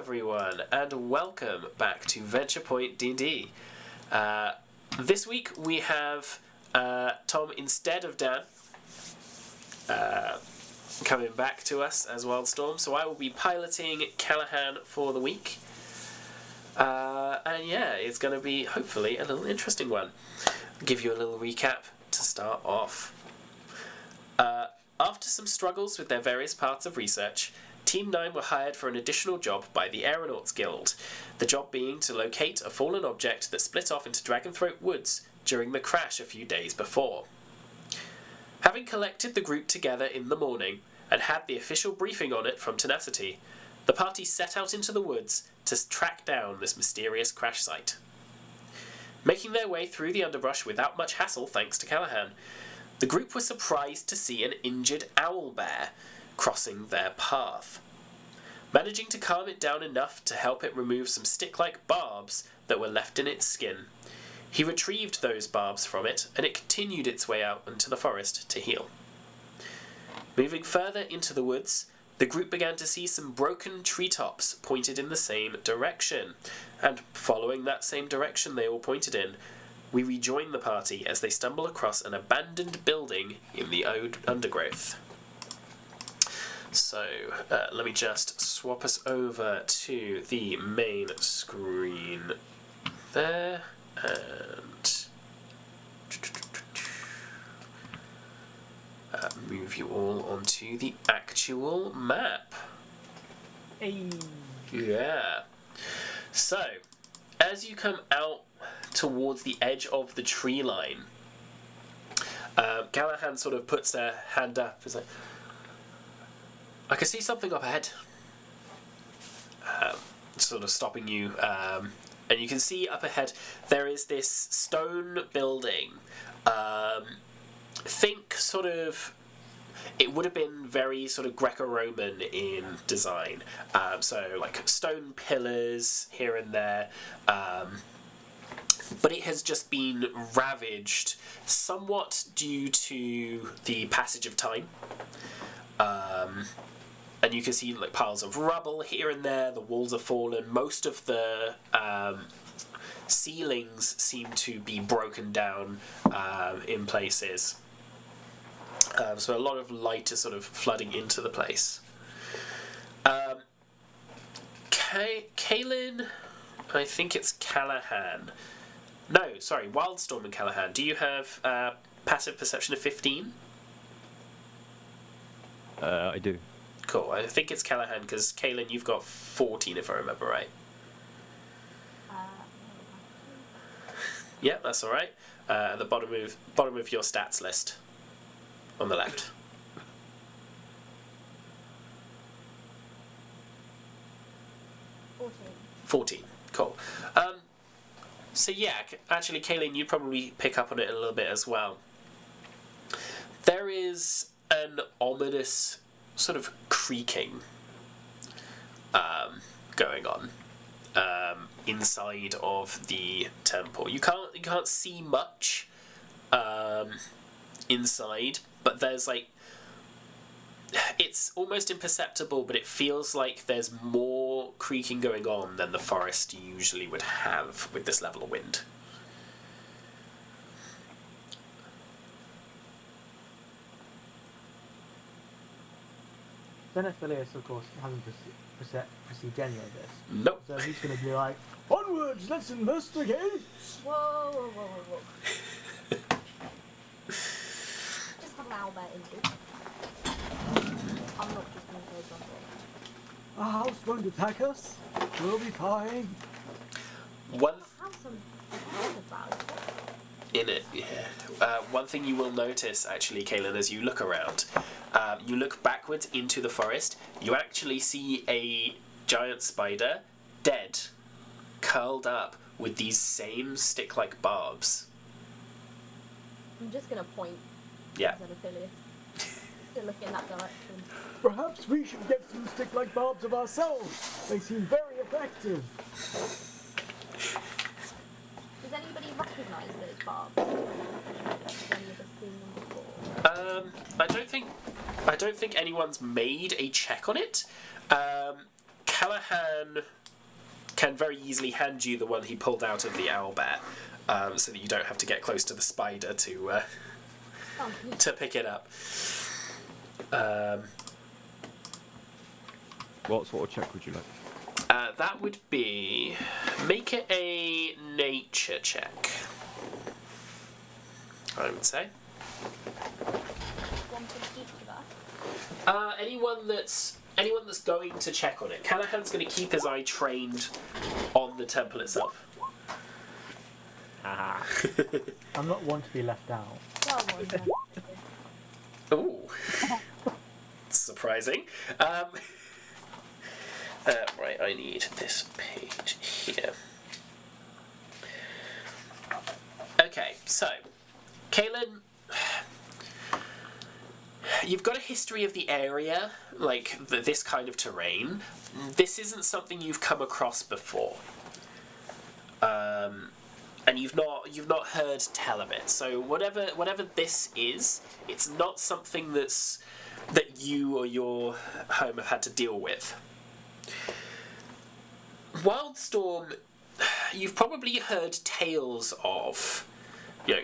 everyone, and welcome back to VenturePoint D&D. This week we have Tom instead of Dan coming back to us as Wildstorm, so I will be piloting Callahan for the week. And yeah, it's going to be hopefully a little interesting one. I'll give you a little recap to start off. After some struggles with their various parts of research, Team 9 were hired for an additional job by the Aeronauts Guild, the job being to locate a fallen object that split off into Dragonthroat Woods during the crash a few days before. Having collected the group together in the morning and had the official briefing on it from Tenacity, the party set out into the woods to track down this mysterious crash site. Making their way through the underbrush without much hassle thanks to Callahan, the group was surprised to see an injured owlbear crossing their path. Managing to calm it down enough to help it remove some stick-like barbs that were left in its skin, he retrieved those barbs from it and it continued its way out into the forest to heal. Moving further into the woods, the group began to see some broken treetops pointed in the same direction, and following that same direction they all pointed in, we rejoin the party as they stumble across an abandoned building in the undergrowth. So, let me just swap us over to the main screen there, and move you all onto the actual map. Hey. Yeah. So, as you come out towards the edge of the tree line, Callahan sort of puts a hand up. It's like, I can see something up ahead. Sort of stopping you, and you can see up ahead there is this stone building. Think sort of, it would have been very sort of Greco-Roman in design. So like stone pillars here and there. But it has just been ravaged somewhat due to the passage of time. And you can see like piles of rubble here and there, the walls are fallen, most of the ceilings seem to be broken down in places. So a lot of light is sort of flooding into the place. Kaelin, I think it's Callahan. No, sorry, Wildstorm and Callahan. Do you have passive perception of 15? I do. Cool. I think it's Callahan because Kaelin, you've got 14 if I remember right. Yeah, that's all right. At the bottom of your stats list, on the left. 14. Cool. So yeah, actually, Kaelin, you probably pick up on it a little bit as well. There is an ominous sort of creaking going on inside of the temple. You can't see much inside, but there's like, it's almost imperceptible, but it feels like there's more creaking going on than the forest usually would have with this level of wind. Xenophilius, of course, hasn't perceived any of this. Nope. So he's going to be like, onwards, let's investigate! Whoa. Just have an owlbear into. I'm not just going to go jump in. A house won't attack us. We'll be fine. Have some about it. In it, yeah. One thing you will notice, actually, Kaelin, as you look around, you look backwards into the forest, you actually see a giant spider, dead, curled up with these same stick-like barbs. I'm just going to point Yeah. at Xenophilius to look in that direction. Perhaps we should get some stick-like barbs of ourselves. They seem very effective. Does anybody recognise those barbs? Have any of us seen them before? I don't think anyone's made a check on it. Callahan can very easily hand you the one he pulled out of the owlbear, so that you don't have to get close to the spider to pick it up. What sort of check would you like? That would be... Make it a nature check, I would say. One for each of us. Anyone that's going to check on it. Callahan's going to keep his eye trained on the temple itself. Haha. I'm not one to be left out. Well, one then. Ooh. Surprising. Right, I need this page here. Okay, so, Kaelin, you've got a history of the area, like this kind of terrain. This isn't something you've come across before, and you've not heard tell of it. So whatever this is, it's not something that you or your home have had to deal with. Wildstorm, you've probably heard tales of,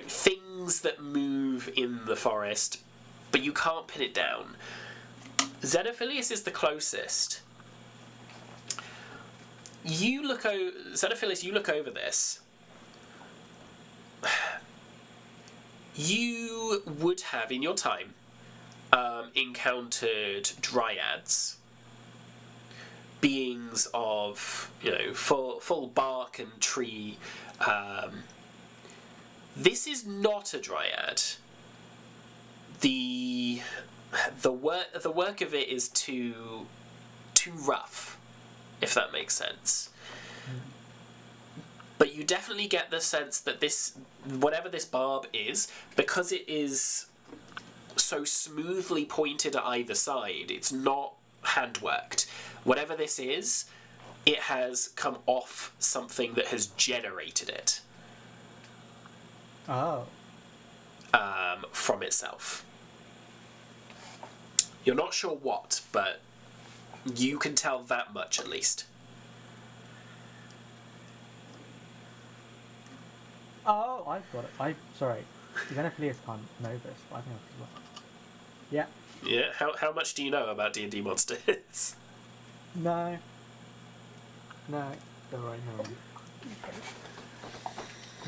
things that move in the forest, but you can't pin it down. Xenophilius is the closest. Xenophilius, you look over this. You would have, in your time, encountered dryads. Beings of, full bark and tree. This is not a dryad. The work of it is too rough, if that makes sense. But you definitely get the sense that whatever this barb is, because it is so smoothly pointed at either side, it's not handworked. Whatever this is, it has come off something that has generated it. Oh. From itself. You're not sure what, but you can tell that much at least. Oh, I've got it. Sorry. Xenophilius can't know this, but I think I've got it. Yeah. Yeah, how much do you know about D&D monsters? No. Don't worry, no.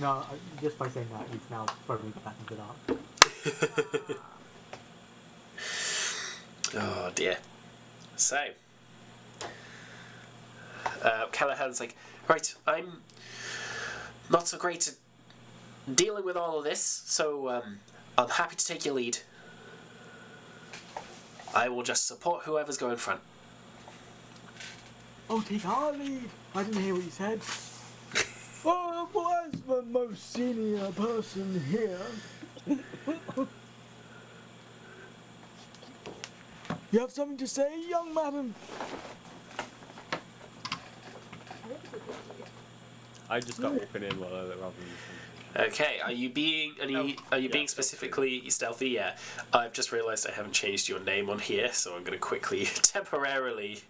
No, just by saying that, he's now throwing back into that. Oh dear. So, Callahan's like, right, I'm not so great at dealing with all of this, so I'm happy to take your lead. I will just support whoever's going front. Oh, take our lead! I didn't hear what you said. Well, as the most senior person here... You have something to say, young madam? I just got walking in rather than... Okay, are you being specifically stealthy? Yeah. I've just realised I haven't changed your name on here, so I'm going to quickly temporarily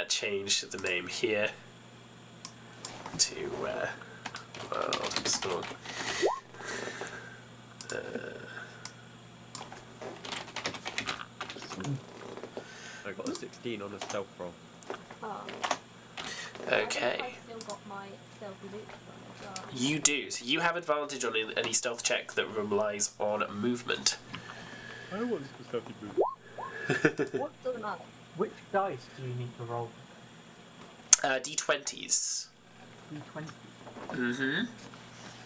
change the name here to Wildstorm. I got a 16 on a stealth roll. Oh. Okay. I've still got my stealthy boots on as well. You do. So you have advantage on any stealth check that relies on movement. I want the stealthy boots. What doesn't matter? Which dice do you need to roll? D20s. D20. Mm-hmm.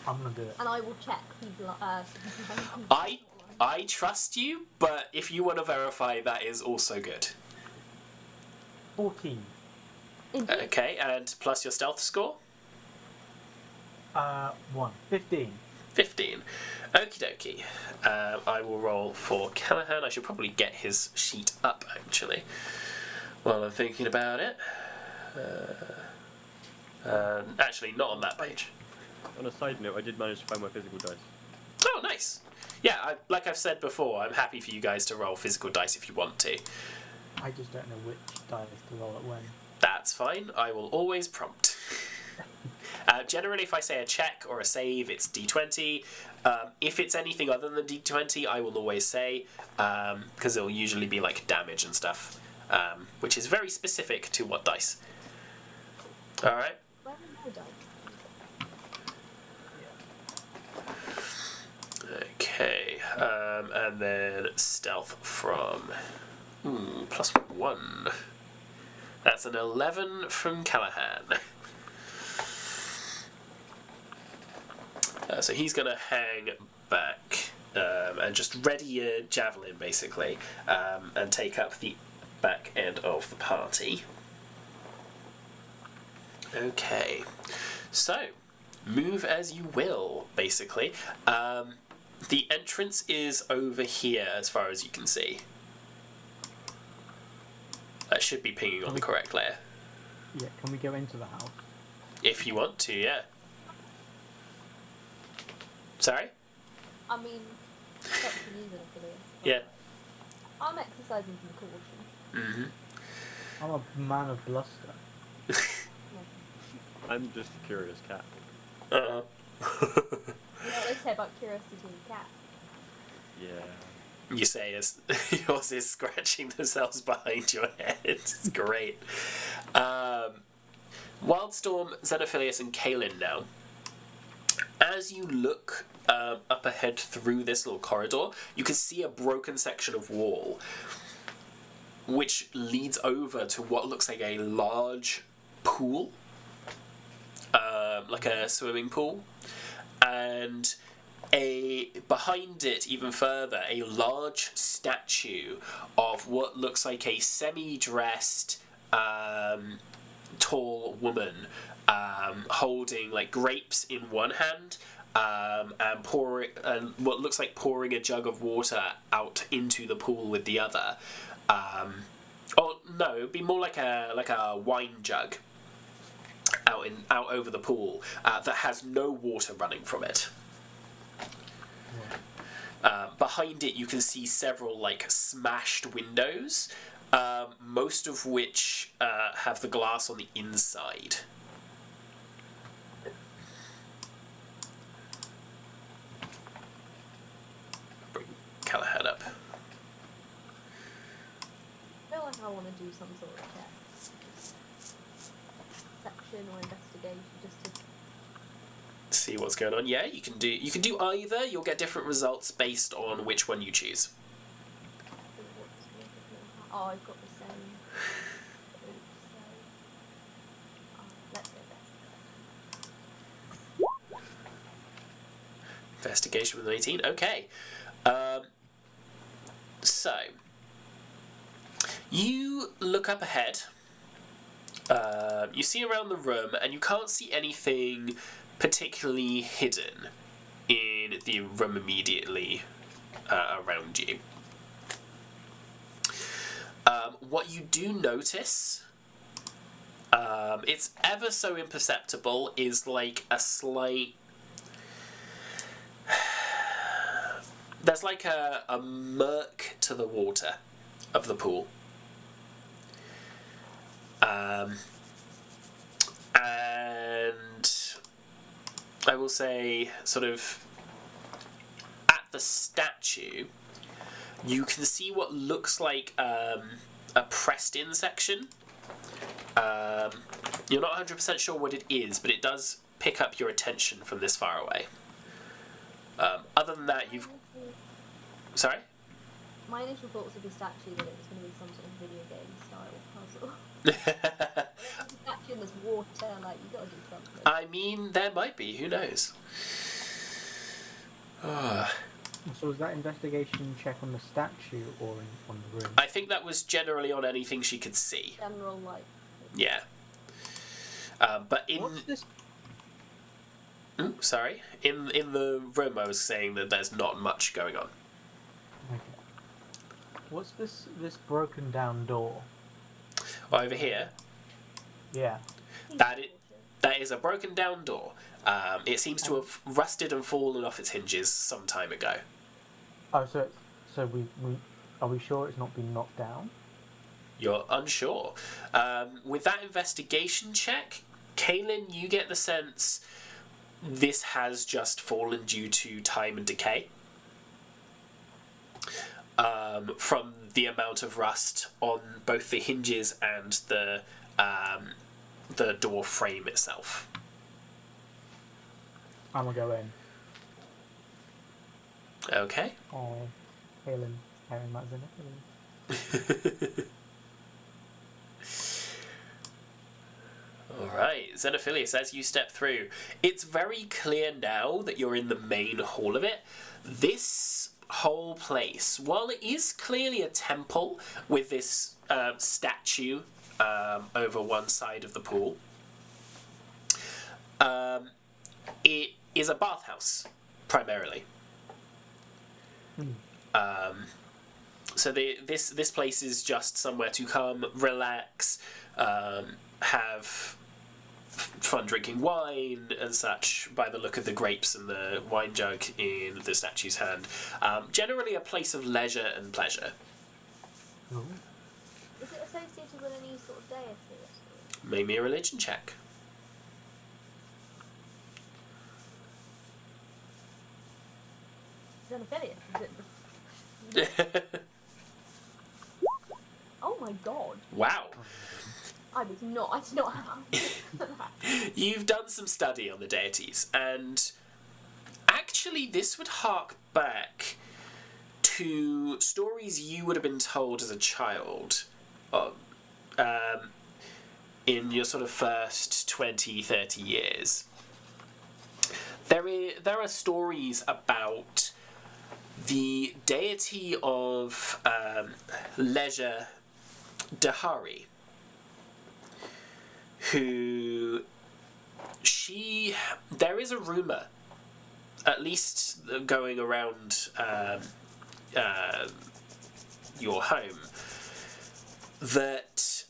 I'm gonna do it. And I will check I trust you, but if you want to verify, that is also good. 14. Okay, and plus your stealth score? 1. 15. 15. Okie dokie. I will roll for Callahan. I should probably get his sheet up, actually, while I'm thinking about it. Actually, not on that page. On a side note, I did manage to find my physical dice. Oh, nice. Yeah, like I've said before, I'm happy for you guys to roll physical dice if you want to. I just don't know which dice to roll at when. That's fine. I will always prompt. Generally, if I say a check or a save, it's D20. If it's anything other than D20, I will always say, because it'll usually be like damage and stuff, which is very specific to what dice. All right. Where are my dice? Okay, and then stealth from +1. That's an 11 from Callahan. So he's going to hang back and just ready a javelin, basically, and take up the back end of the party. Okay, so move as you will, basically. The entrance is over here, as far as you can see. That should be pinging on the correct layer. Yeah, can we go into the house? If you want to, yeah. Sorry? I mean, it's up to you then for this. Yeah. I'm exercising some caution. Mm-hmm. I'm a man of bluster. I'm just a curious cat. Uh-huh. You know what they say about curiosity in cats? Yeah. You say as yours is scratching themselves behind your head. It's great. Wildstorm, Xenophilius, and Kaelin now. As you look up ahead through this little corridor, you can see a broken section of wall, which leads over to what looks like a large pool, like a swimming pool, and behind it, even further, a large statue of what looks like a semi-dressed tall woman holding like grapes in one hand and what looks like pouring a jug of water out into the pool with the other. Oh no, it would be more like a wine jug out over the pool that has no water running from it. Behind it, you can see several like smashed windows, most of which have the glass on the inside. Bring Callahan up. I feel like I want to do some sort of check. Perception or investigation, just to... See what's going on. Yeah, you can do either. You'll get different results based on which one you choose. Oh, I've got the same. Let's go Investigation with an 18. Okay. So you look up ahead. You see around the room, and you can't see anything particularly hidden in the room immediately around you. What you do notice, it's ever so imperceptible, is like a slight... There's like a murk to the water of the pool. And I will say, sort of, at the statue, you can see what looks like a pressed-in section. You're not 100% sure what it is, but it does pick up your attention from this far away. Other than that, you've... Sorry? My initial thoughts of the statue that it was going to be some sort of video game style puzzle. Statue and there's water, like, you got to do something. I mean, there might be. Who knows? So was that investigation check on the statue or on the room? I think that was generally on anything she could see. General, like... Yeah. But in... What's this? Ooh, sorry. In the room, I was saying that there's not much going on. Okay. What's this broken down door? Over here, Yeah. that is a broken down door. It seems to have rusted and fallen off its hinges some time ago. Oh, so we are we sure it's not been knocked down? You're unsure. With that investigation check, Kaylin, you get the sense this has just fallen due to time and decay. From the amount of rust on both the hinges and the door frame itself. I'm gonna go in. Okay. Oh, Halen carrying that Xenophilius. Alright, Xenophilius, as you step through, it's very clear now that you're in the main hall of it. This whole place, while it is clearly a temple with this statue over one side of the pool, it is a bathhouse, primarily. So this place is just somewhere to come, relax, have fun drinking wine and such, by the look of the grapes and the wine jug in the statue's hand. Generally a place of leisure and pleasure. Ooh. Is it associated with any sort of deity or something? Make me a religion check. Xenophilius, is it? Oh my god. Wow. I did not have answers for that. You've done some study on the deities, and actually this would hark back to stories you would have been told as a child in your sort of first 20, 30 years. There are stories about the deity of leisure, Dehari, who there is a rumour, at least going around your home, that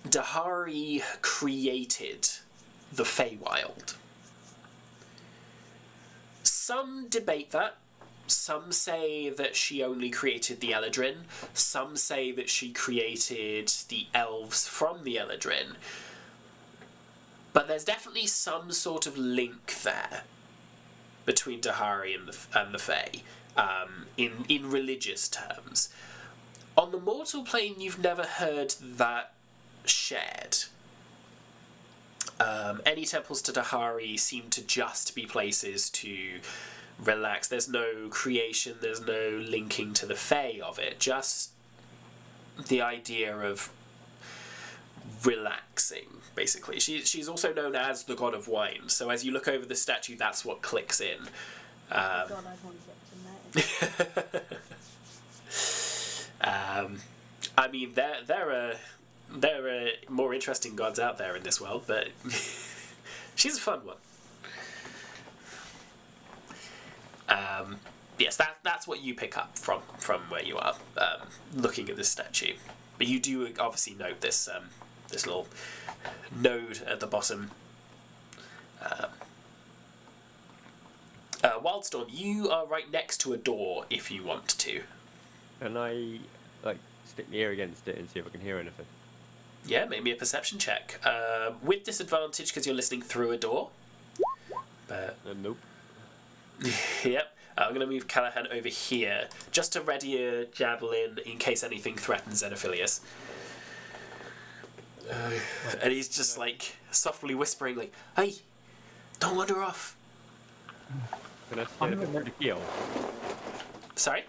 Dehari created the Feywild. Some debate that. Some say that she only created the Eladrin. Some say that she created the elves from the Eladrin. But there's definitely some sort of link there between Dehari and the Fey, in religious terms. On the mortal plane, you've never heard that shared. Any temples to Dehari seem to just be places to relax. There's no creation, there's no linking to the Fae of it, just the idea of relaxing, basically. She's also known as the god of wine, so as you look over the statue, that's what clicks in. God, I want to get to know. I mean, there are more interesting gods out there in this world, but she's a fun one. Yes, that's what you pick up from where you are, looking at this statue. But you do obviously note this little node at the bottom. Wildstorm, you are right next to a door if you want to. Can I stick my ear against it and see if I can hear anything? Yeah, make me a perception check. With disadvantage because you're listening through a door. But Nope. yep. I'm going to move Callahan over here just to ready a javelin in case anything threatens Xenophilius. And he's just softly whispering "Hey, don't wander off." Can I see anything through the keyhole? Sorry?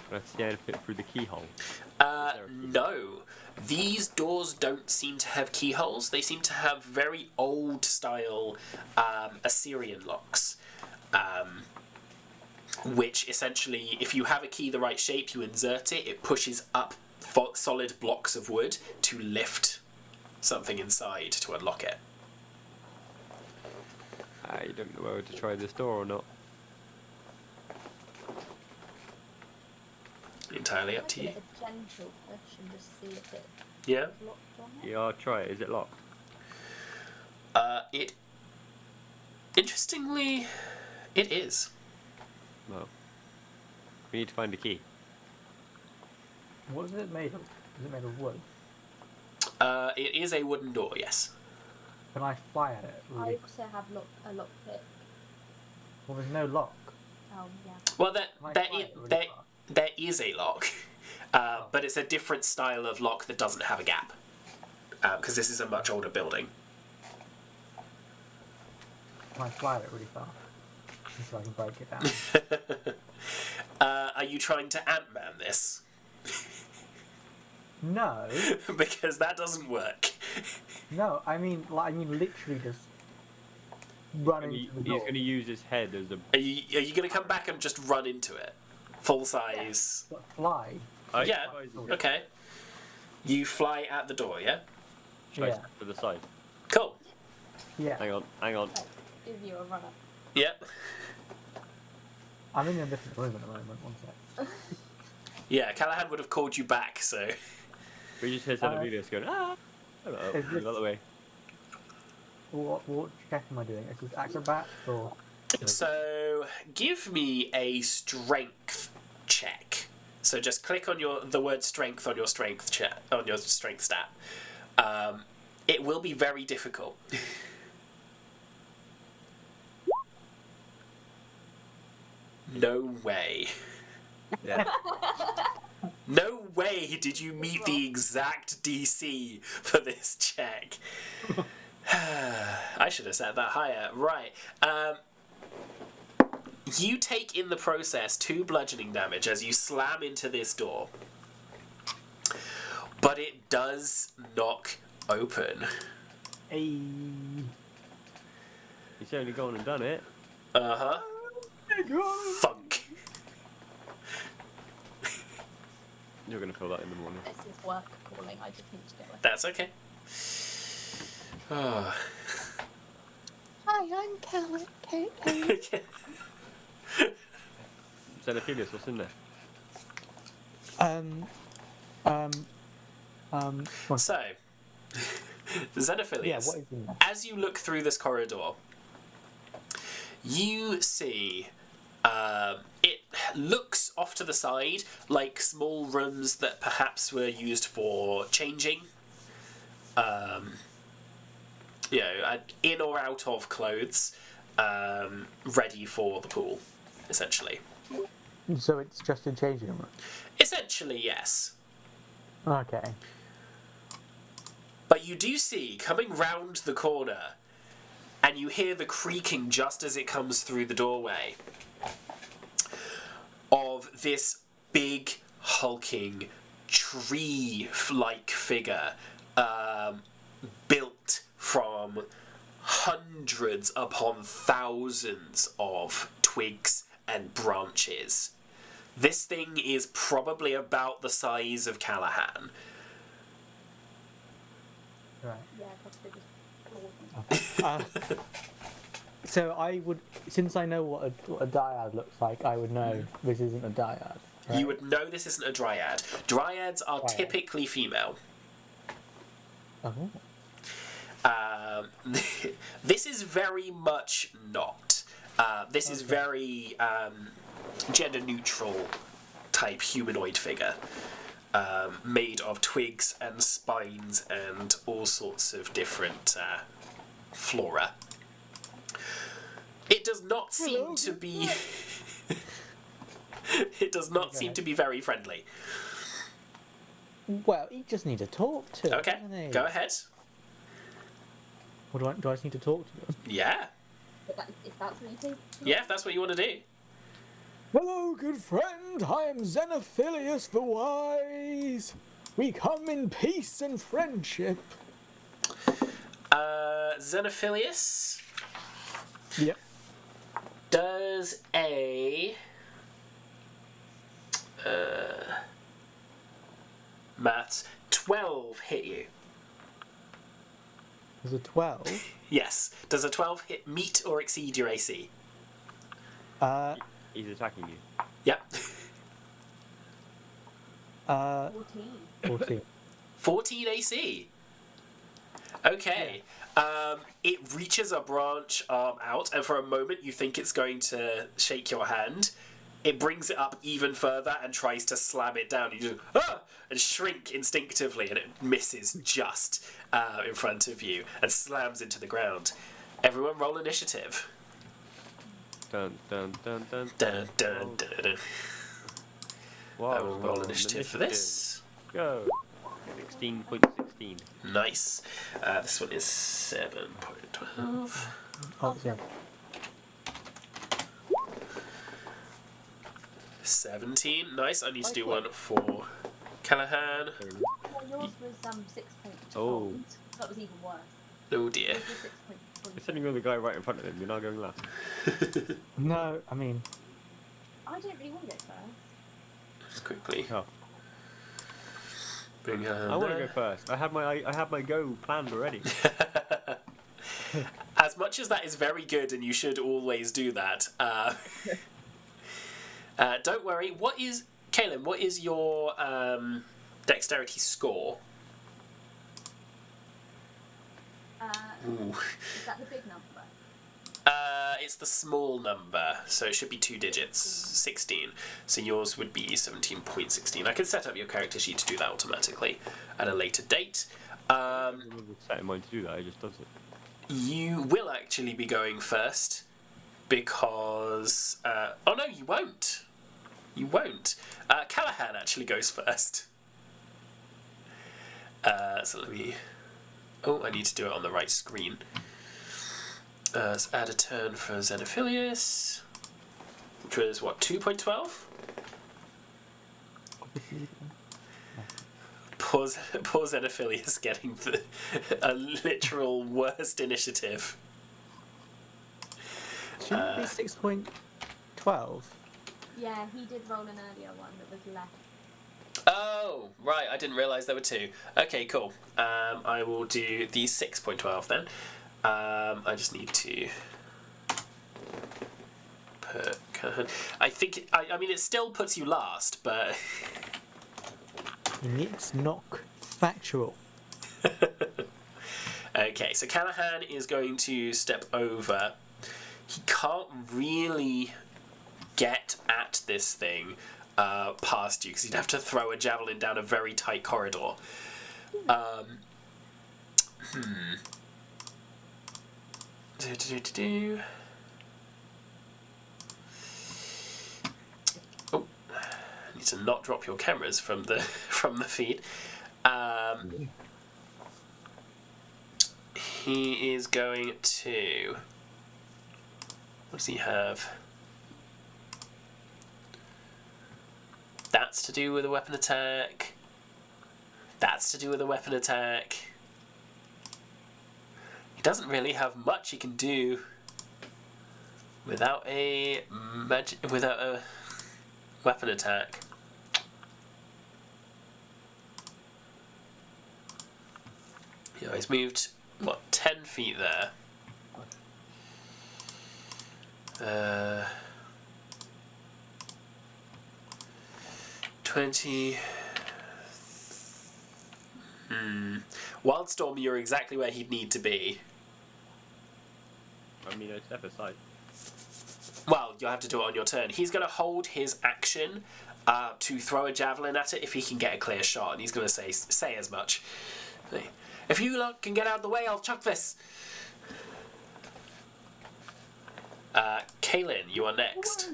Can I see anything through the keyhole? No. These doors don't seem to have keyholes. They seem to have very old style Assyrian locks. Which essentially, if you have a key the right shape, you insert it, it pushes up solid blocks of wood to lift something inside to unlock it. I don't know whether to try this door or not. Entirely up to you. Give it a gentle push and just see if it Yeah? is locked on it. Yeah, I'll try it. Is it locked? Interestingly, it is. No. We need to find a key. What is it made of? Is it made of wood? It is a wooden door, yes. Can I fly at it? I Really? also have a lockpick. Well, there's no lock. Oh, yeah. Well, Can I there, fly i- it really there, fast? there is a lock, but it's a different style of lock that doesn't have a gap. Because this is a much older building. Can I fly at it really fast? Just so I can break it down. Are you trying to Ant-Man this? No, Because that doesn't work. no. I mean literally just run And into the he's door. going to use his head as a. Are you going to come back and just run into it? Full size? But fly. Yeah. Okay. You fly at the door, yeah? Try Yeah. to the side. Cool. Yeah. Hang on. Give you a runner. Yep. I'm in a different room at the moment. One sec. Yeah, Callahan would have called you back, so... We just hear Xenophilius going, ah! Hello, Is this- the other way. What check am I doing? Is this acrobat or? So, give me a strength check. So just click on the word strength on your strength stat. It will be very difficult. No way. Yeah. No way did you meet the exact DC for this check. I should have set that higher. Right. You take in the process 2 bludgeoning damage as you slam into this door. But it does knock open. Hey. He's only gone and done it. Uh-huh. Funk. You're going to feel that in the morning. This is work calling. I just need to get with it. That's okay. Oh. Hi, I'm Kate. Xenophilius, what's in there? So, Xenophilius, Yeah, what is in there? as you look through this corridor, you see it looks off to the side like small rooms that perhaps were used for changing. In or out of clothes, ready for the pool, essentially. So it's just a changing room. Essentially, yes. Okay. But you do see, coming round the corner, and you hear the creaking just as it comes through the doorway, of this big, hulking, tree-like figure, built from hundreds upon thousands of twigs and branches. This thing is probably about the size of Callahan. Right. Yeah, possibly just So I would, since I know what a dyad looks like, I would know this isn't a dyad. Right? You would know this isn't a dryad. Dryads are Dryad. typically female. Oh. This is very much not. This is very gender neutral type humanoid figure, made of twigs and spines and all sorts of different flora. It does not seem to be. It does not seem to be very friendly. Well, he just needs to talk to. it, Okay, doesn't he? go ahead. What do I just need to talk to him? Yeah, But if that's what you think. yeah, if that's what you want to do. Hello, good friend. I am Xenophilius the Wise. We come in peace and friendship. Xenophilius Yep. does a maths 12 hit you. There's a 12. Yes. Does a 12 hit meet or exceed your AC? He's attacking you. Yep. 14. 14. 14 AC. Okay. It reaches a branch arm out, and for a moment you think it's going to shake your hand. it brings it up even further and tries to slam it down. You just and shrink instinctively, and it misses just in front of you and slams into the ground. Everyone, roll initiative. Dun dun dun dun. Dun, dun, dun, dun. Wow, I will roll initiative for this. Go. 16.16. Nice. This one is 7.12. Oh, yeah. 17. Nice. I need to do one for Callahan. Well, yours was 6 points. Oh. That was even worse. Oh dear. Yours was 6 points. You're sending on the guy right in front of him. You're not going last. No, I mean, I don't really want to go first. Just quickly. Oh. Bring her I want to go first. I had my go planned already. As much as that is very good, and you should always do that. Don't worry. Kaelin? What is your dexterity score? Is that the big number? It's the small number, so it should be 2 digits. 16. So yours would be 17.16. I can set up your character sheet to do that automatically at a later date. Set in mind to do that. It just does it. You will actually be going first because... oh no, you won't. You won't. Callahan actually goes first. So let me... Oh, I need to do it on the right screen. Let's add a turn for Xenophilius, which was, what, 2.12? Poor Xenophilius getting a literal worst initiative. shouldn't it be 6.12? Yeah, he did roll an earlier one that was less. Oh, right, I didn't realise there were 2. Okay, cool. I will do the 6.12 then. I just need to put... I think... I mean, it still puts you last, but... It's not factual. Okay, so Callahan is going to step over. He can't really get at this thing past you, because he'd have to throw a javelin down a very tight corridor. Oh, I need to not drop your cameras from the feed. He is going to... What does he have? That's to do with a weapon attack. That's to do with a weapon attack. He doesn't really have much he can do without a weapon attack. Yeah, he's moved, what, 10 feet there. 20. Wildstorm, you're exactly where he'd need to be. I mean, I step aside. Well, you'll have to do it on your turn. He's going to hold his action to throw a javelin at it if he can get a clear shot, and he's going to say as much. If you lot can get out of the way, I'll chuck this. Kaelin, you are next.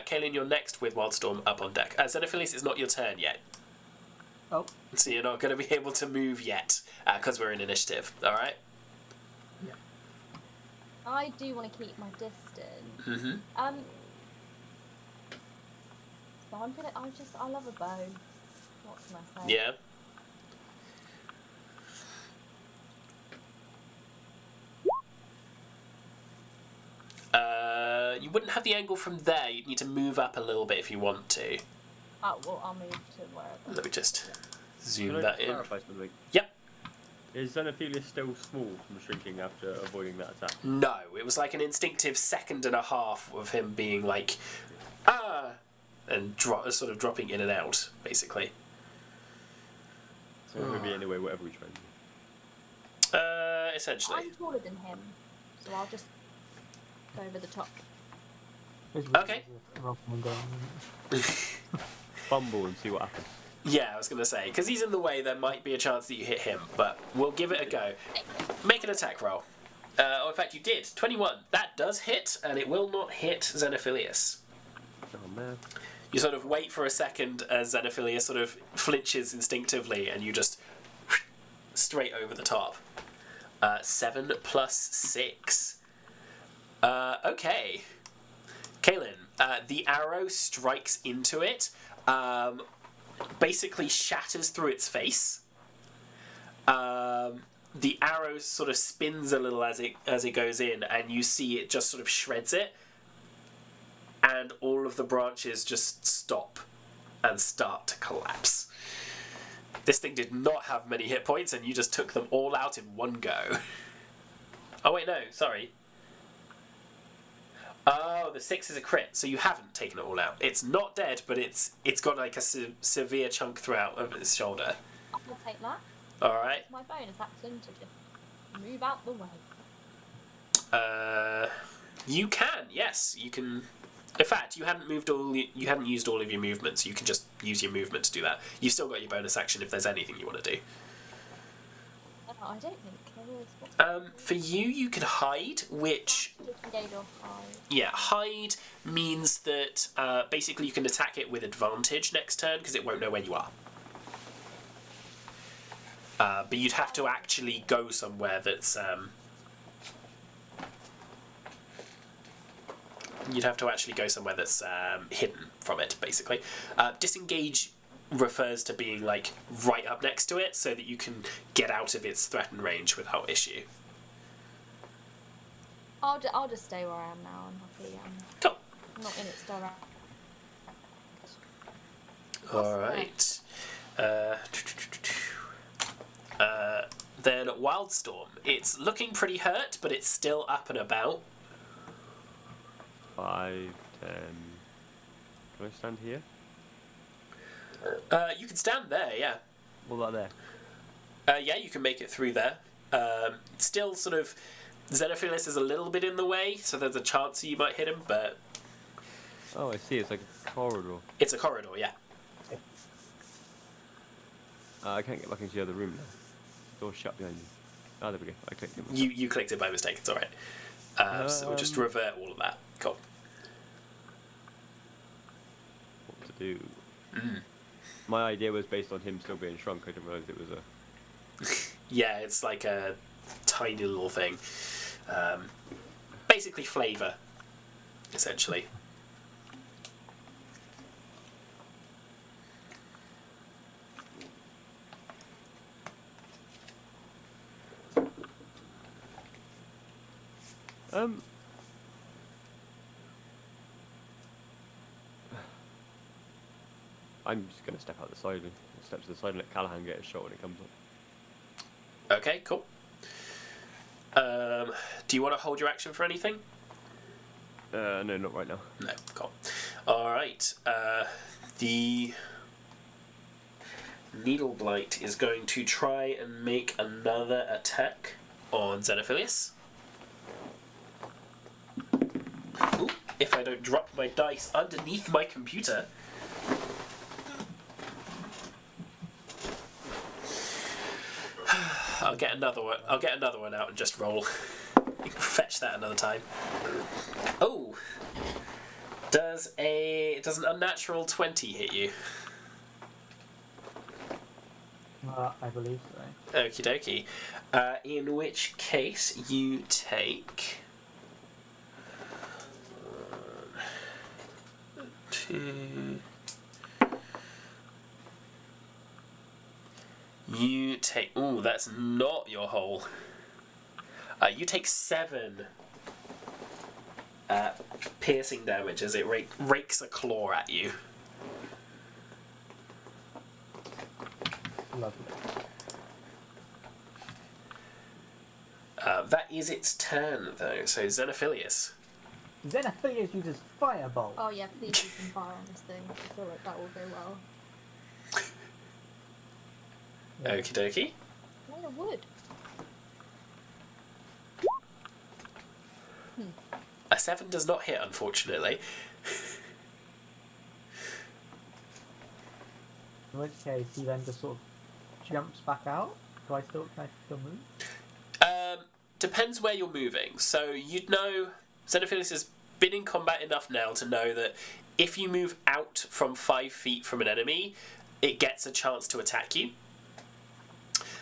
Kaelin, you're next with Wildstorm up on deck. Xenophilius, it's not your turn yet. Oh. So you're not going to be able to move yet, because we're in initiative, alright? Yeah. I do want to keep my distance. Mm-hmm. So I love a bow. What can I say? Yeah. You wouldn't have the angle from there. You'd need to move up a little bit if you want to. Oh, well, I'll move to wherever. Let me just zoom Can I that just in. clarify something? Yep. Is Xenophilius still small from shrinking after avoiding that attack? No, it was like an instinctive second and a half of him being like, and sort of dropping in and out, basically. So it would be anyway, whatever we try and do. Essentially. I'm taller than him, So I'll just go over the top. Okay. Fumble and see what happens. Yeah, I was going to say, because he's in the way, there might be a chance that you hit him, but we'll give it a go. Make an attack roll. In fact, you did. 21. That does hit, and it will not hit Xenophilius. Oh, man. You sort of wait for a second as Xenophilius sort of flinches instinctively, and you just straight over the top. 7 plus 6. Okay. Kaelin, the arrow strikes into it, basically shatters through its face. The arrow sort of spins a little as it goes in, and you see it just sort of shreds it, and all of the branches just stop and start to collapse. This thing did not have many hit points, and you just took them all out in one go. Oh wait, no, sorry. Oh, the 6 is a crit, so you haven't taken it all out. It's not dead, but it's got like a severe chunk throughout of its shoulder. I'll take that. Alright. My bonus action to just move out the way. You can, yes. You can... In fact, you hadn't used all of your movements. You can just use your movement to do that. You've still got your bonus action if there's anything you want to do. I don't think there is. For you can hide, which... Disengage or hide. Yeah, hide means that basically you can attack it with advantage next turn because it won't know where you are. But you'd have to actually go somewhere that's... You'd have to actually go somewhere that's hidden from it, basically. Disengage refers to being like right up next to it so that you can get out of its threatened range without issue. I'll just stay where I am now. I'm happy. Cool. I'm not in its direct. Alright. Then Wildstorm. It's looking pretty hurt, but it's still up and about. 5, 10. Can I stand here? You can stand there, yeah. What about there? Yeah, you can make it through there. Still sort of... Xenophilius is a little bit in the way, so there's a chance that you might hit him, but... Oh, I see. It's like a corridor. It's a corridor, yeah. I can't get back into the other room now. Door's shut behind me. Oh, there we go. I clicked it. You clicked it by mistake, it's alright. So we'll just revert all of that. Cool. What to do? My idea was based on him still being shrunk. I didn't realise it was a... Yeah, it's like a tiny little thing. Basically flavour, essentially. I'm just going to step out the side and step to the side and let Callahan get a shot when it comes up. Okay, cool. Do you want to hold your action for anything? No, not right now. No, cool. Alright, the Needle Blight is going to try and make another attack on Xenophilius. Ooh, if I don't drop my dice underneath my computer. I'll get another one out and just roll. You can fetch that another time. Oh! Does an unnatural 20 hit you? I believe so. Okie dokie. In which case you take 1, 2. You take... Ooh, that's not your whole. You take 7 piercing damage as it rakes a claw at you. Lovely. That is its turn, though. So Xenophilius. Xenophilius uses Firebolt. Oh yeah, please use some fire on this thing. I feel like that will go well. Okie dokie. Why the wood? A 7 does not hit, unfortunately. In which case, he then just sort of jumps back out. Can I still move? Depends where you're moving. So you'd know... Xenophilius has been in combat enough now to know that if you move out from 5 feet from an enemy, it gets a chance to attack you.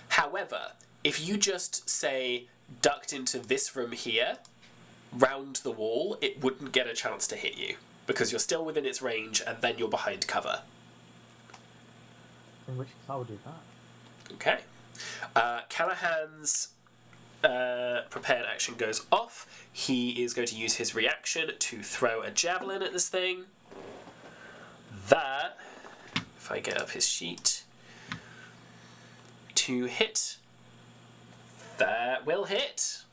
However, if you just, say, ducked into this room here, round the wall, it wouldn't get a chance to hit you, because you're still within its range, and then you're behind cover. In which case, I will do that. Okay. Callahan's prepared action goes off. He is going to use his reaction to throw a javelin at this thing. That, if I get up his sheet, to hit. That will hit.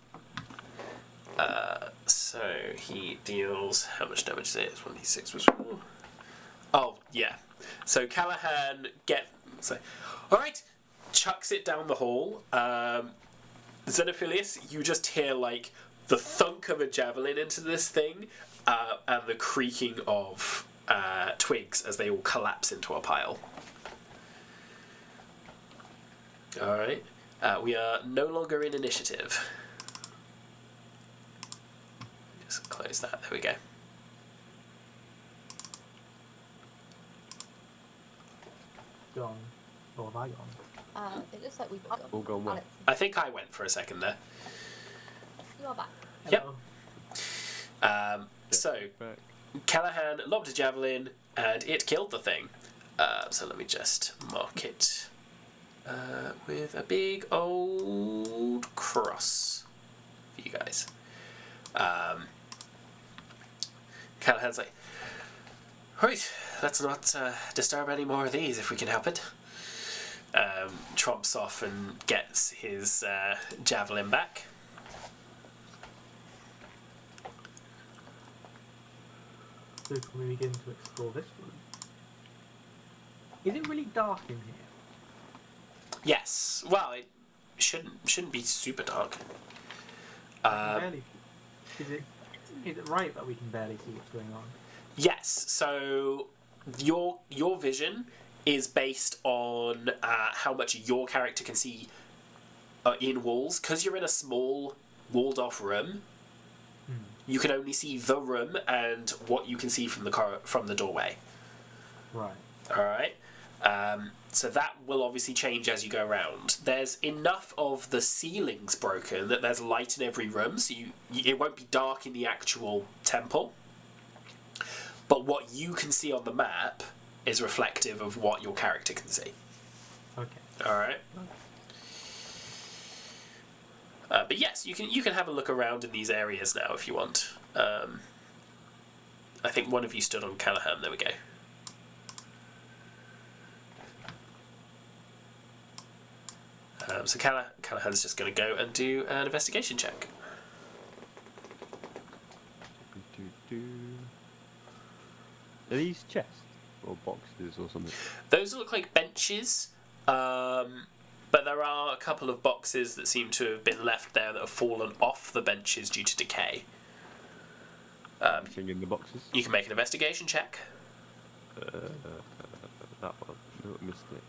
So he deals... How much damage is it? It's 1d6 plus 4. Oh, yeah. So Callahan alright, chucks it down the hall. Xenophilius, you just hear, like, the thunk of a javelin into this thing, and the creaking of twigs as they all collapse into a pile. Alright. We are no longer in initiative. Just close that. There we go. Gone. Or have I gone? It looks like we've All gone well. I think I went for a second there. You are back. Yep. Hello. So, Back. Callahan lobbed a javelin, and it killed the thing. So let me just mark it with a big old cross for you guys. Callahan's like, right, let's not disturb any more of these if we can help it. Tromps off and gets his javelin back. So can we begin to explore this room? Is it really dark in here? Yes. Well, it shouldn't be super dark. Barely. Is it right that we can barely see what's going on? Yes. So your vision is based on how much your character can see in walls. Because you're in a small walled-off room, you can only see the room and what you can see from the doorway. Right. All right. So that will obviously change as you go around. There's enough of the ceilings broken that there's light in every room, so it won't be dark in the actual temple. But what you can see on the map is reflective of what your character can see. Okay. All right. But yes, you can have a look around in these areas now if you want. I think one of you stood on Callahan. There we go. So Callahan's just going to go and do an investigation check. Are these chests or boxes or something? Those look like benches, but there are a couple of boxes that seem to have been left there that have fallen off the benches due to decay. Anything in the boxes? You can make an investigation check. That one. No, I missed it.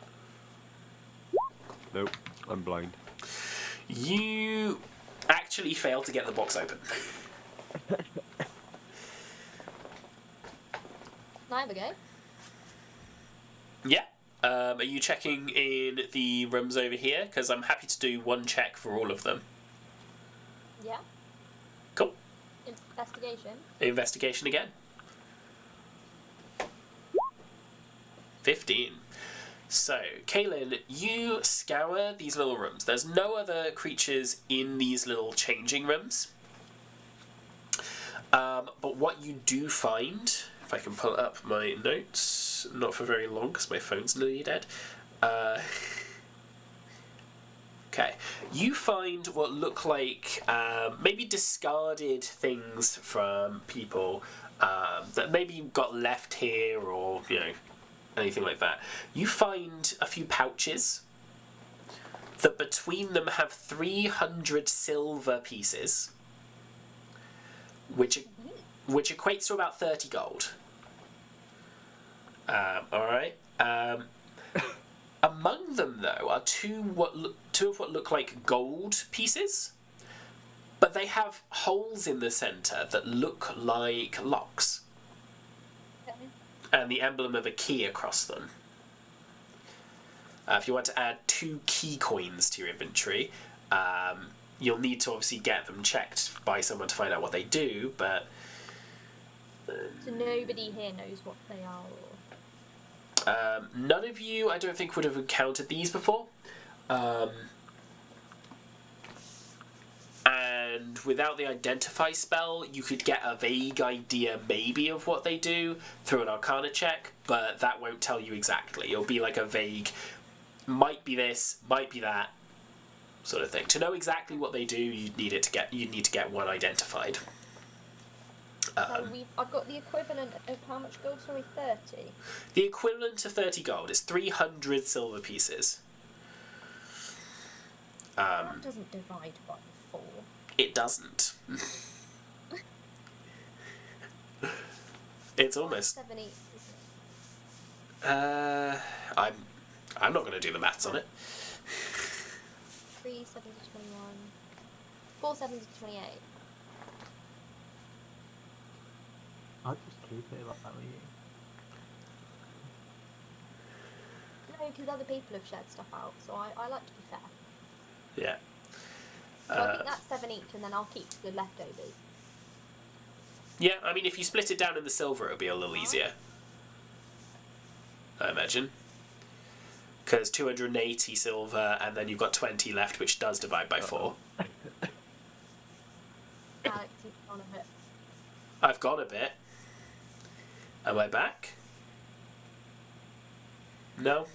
Nope, I'm blind. You actually fail to get the box open. Neither go. Yeah. Are you checking in the rooms over here? Because I'm happy to do one check for all of them. Yeah. Cool. Investigation. Investigation again. 15. So, Kaylin, you scour these little rooms. There's no other creatures in these little changing rooms. But what you do find, if I can pull up my notes, not for very long because my phone's nearly dead. Okay, you find what look like maybe discarded things from people that maybe got left here or, anything like that. You find a few pouches that between them have 300 silver pieces, which which equates to about 30 gold. Alright. Among them, though, are two of what look like gold pieces, but they have holes in the centre that look like locks, and the emblem of a key across them. If you want to add 2 key coins to your inventory, you'll need to obviously get them checked by someone to find out what they do, but... So nobody here knows what they are, or... None of you, I don't think, would have encountered these before. And without the identify spell, you could get a vague idea maybe of what they do through an arcana check, but that won't tell you exactly. It'll be like a vague, might be this, might be that sort of thing. To know exactly what they do, you'd need to get one identified. So I've got the equivalent of how much gold? Sorry, 30. The equivalent of 30 gold is 300 silver pieces. That doesn't divide by 4. It doesn't. It's almost. 7 each, I'm not going to do the maths on it. 3 7s are 21. 4 7s are 28. I'll just keep it like that with you. No, because other people have shared stuff out, so I like to be fair. Yeah. So I think that's 7 each, and then I'll keep the leftovers. Yeah, I mean, if you split it down in the silver, it'll be a little easier. I imagine. Because 280 silver, and then you've got 20 left, which does divide by 4. Alex, you've gone a bit. I've got a bit. Am I back? No?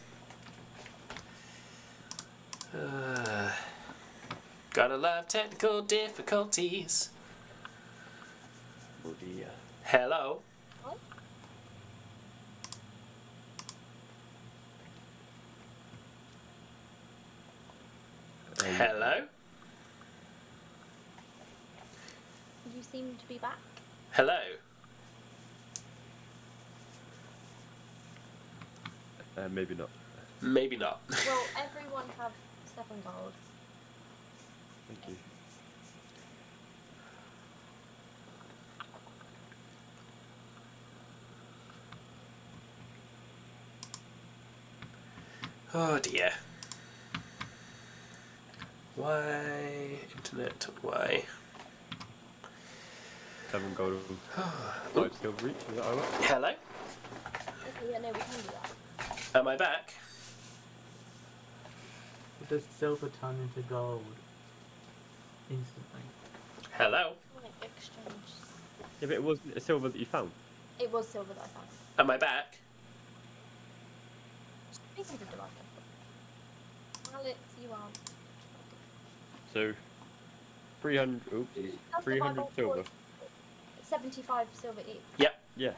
Gotta love technical difficulties. Oh dear. Hello? What? Hello? You seem to be back. Hello? Maybe not. Maybe not. Well, everyone have 7 gold. Thank you. Oh dear. Why? Internet, why? 7 gold, 5 silver each. Is that alright? Hello? Okay, yeah, no, we can do that. Am I back? Does silver turn into gold instantly? Hello? Like, exchange. Yeah, but it wasn't a silver that you found. It was silver that I found. Am I back? 300 divided by 4. Alex, you are. So, 300. Oops. That's 300 divided by silver. 4. 75 silver each. Yep. Yeah.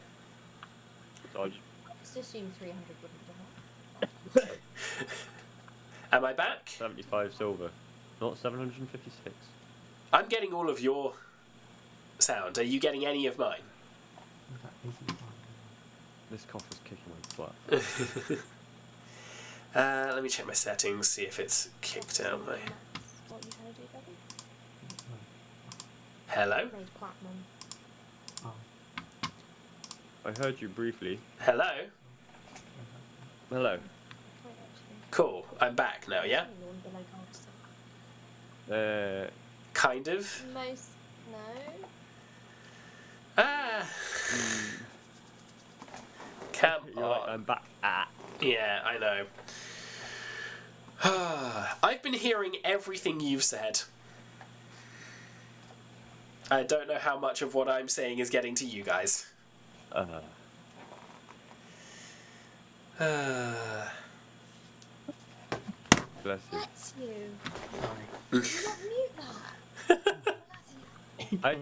So I just, Just assume 300 wouldn't do that. Am I back? 75 silver, not 756. I'm getting all of your sound. Are you getting any of mine? Is that 85? This cough is kicking my butt. Let me check my settings, see if it's kicked out. What are you trying to do, Devin? Hello? Made platinum. Oh. I heard you briefly. Hello? Hello. Wait, actually. Cool. I'm back now, yeah? Anyone below gold, so- Kind of. Most. No. Ah! Come You're like, on. I'm back. Ah. Yeah, I know. I've been hearing everything you've said. I don't know how much of what I'm saying is getting to you guys. Bless you. Bless you. Sorry. You not mute that. I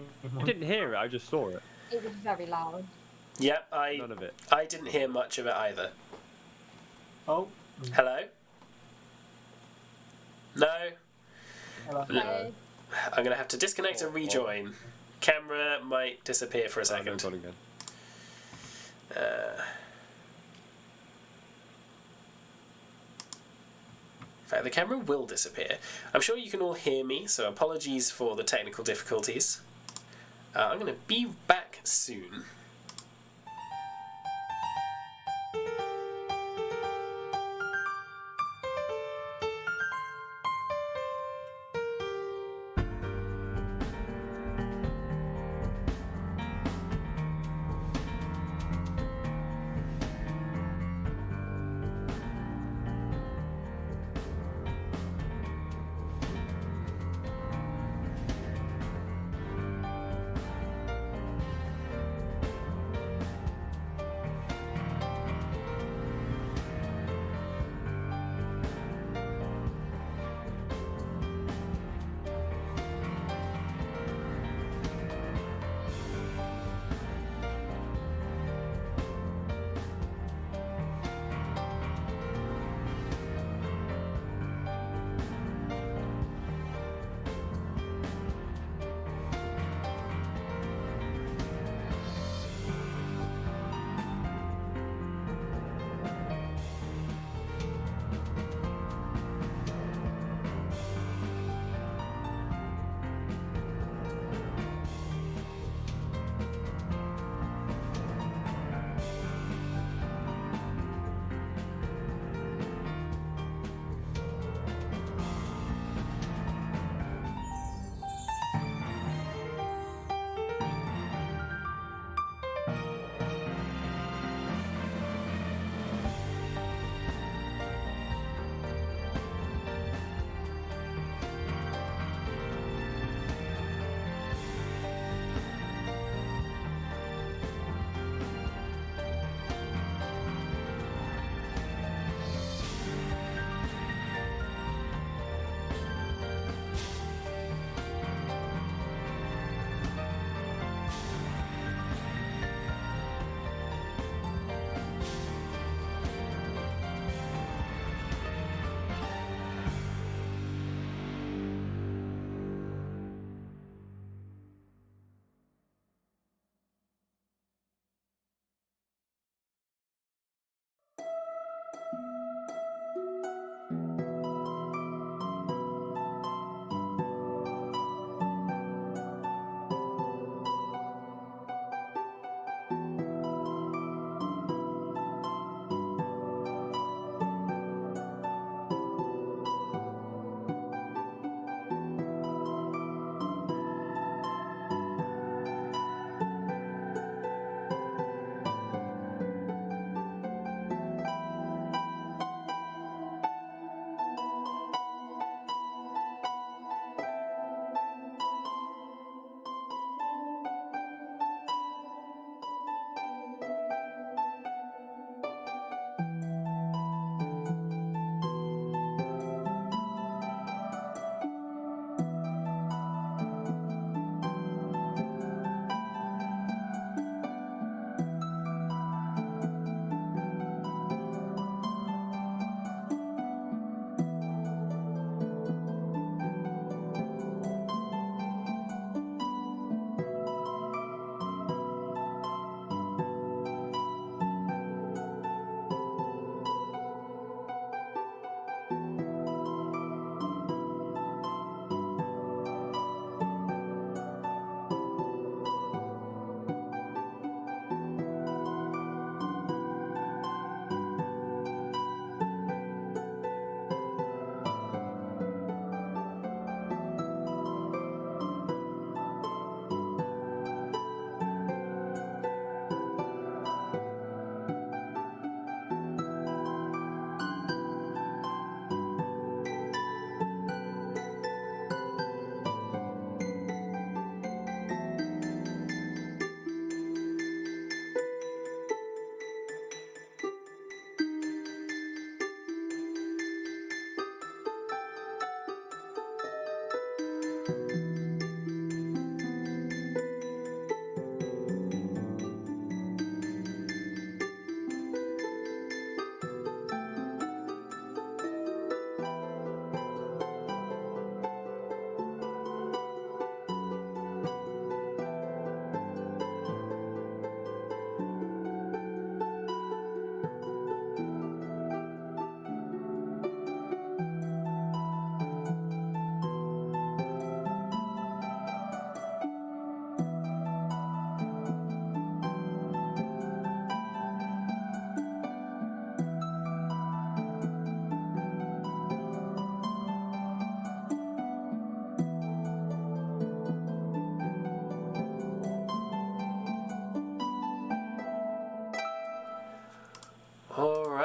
didn't hear it. I just saw it. It was very loud. Yep, None of it. I didn't hear much of it either. Oh. Hello? No? Hello. Okay. I'm going to have to disconnect and rejoin. camera might disappear for a No, second. gone again. In fact, the camera will disappear. I'm sure you can all hear me, so apologies for the technical difficulties. I'm going to be back soon.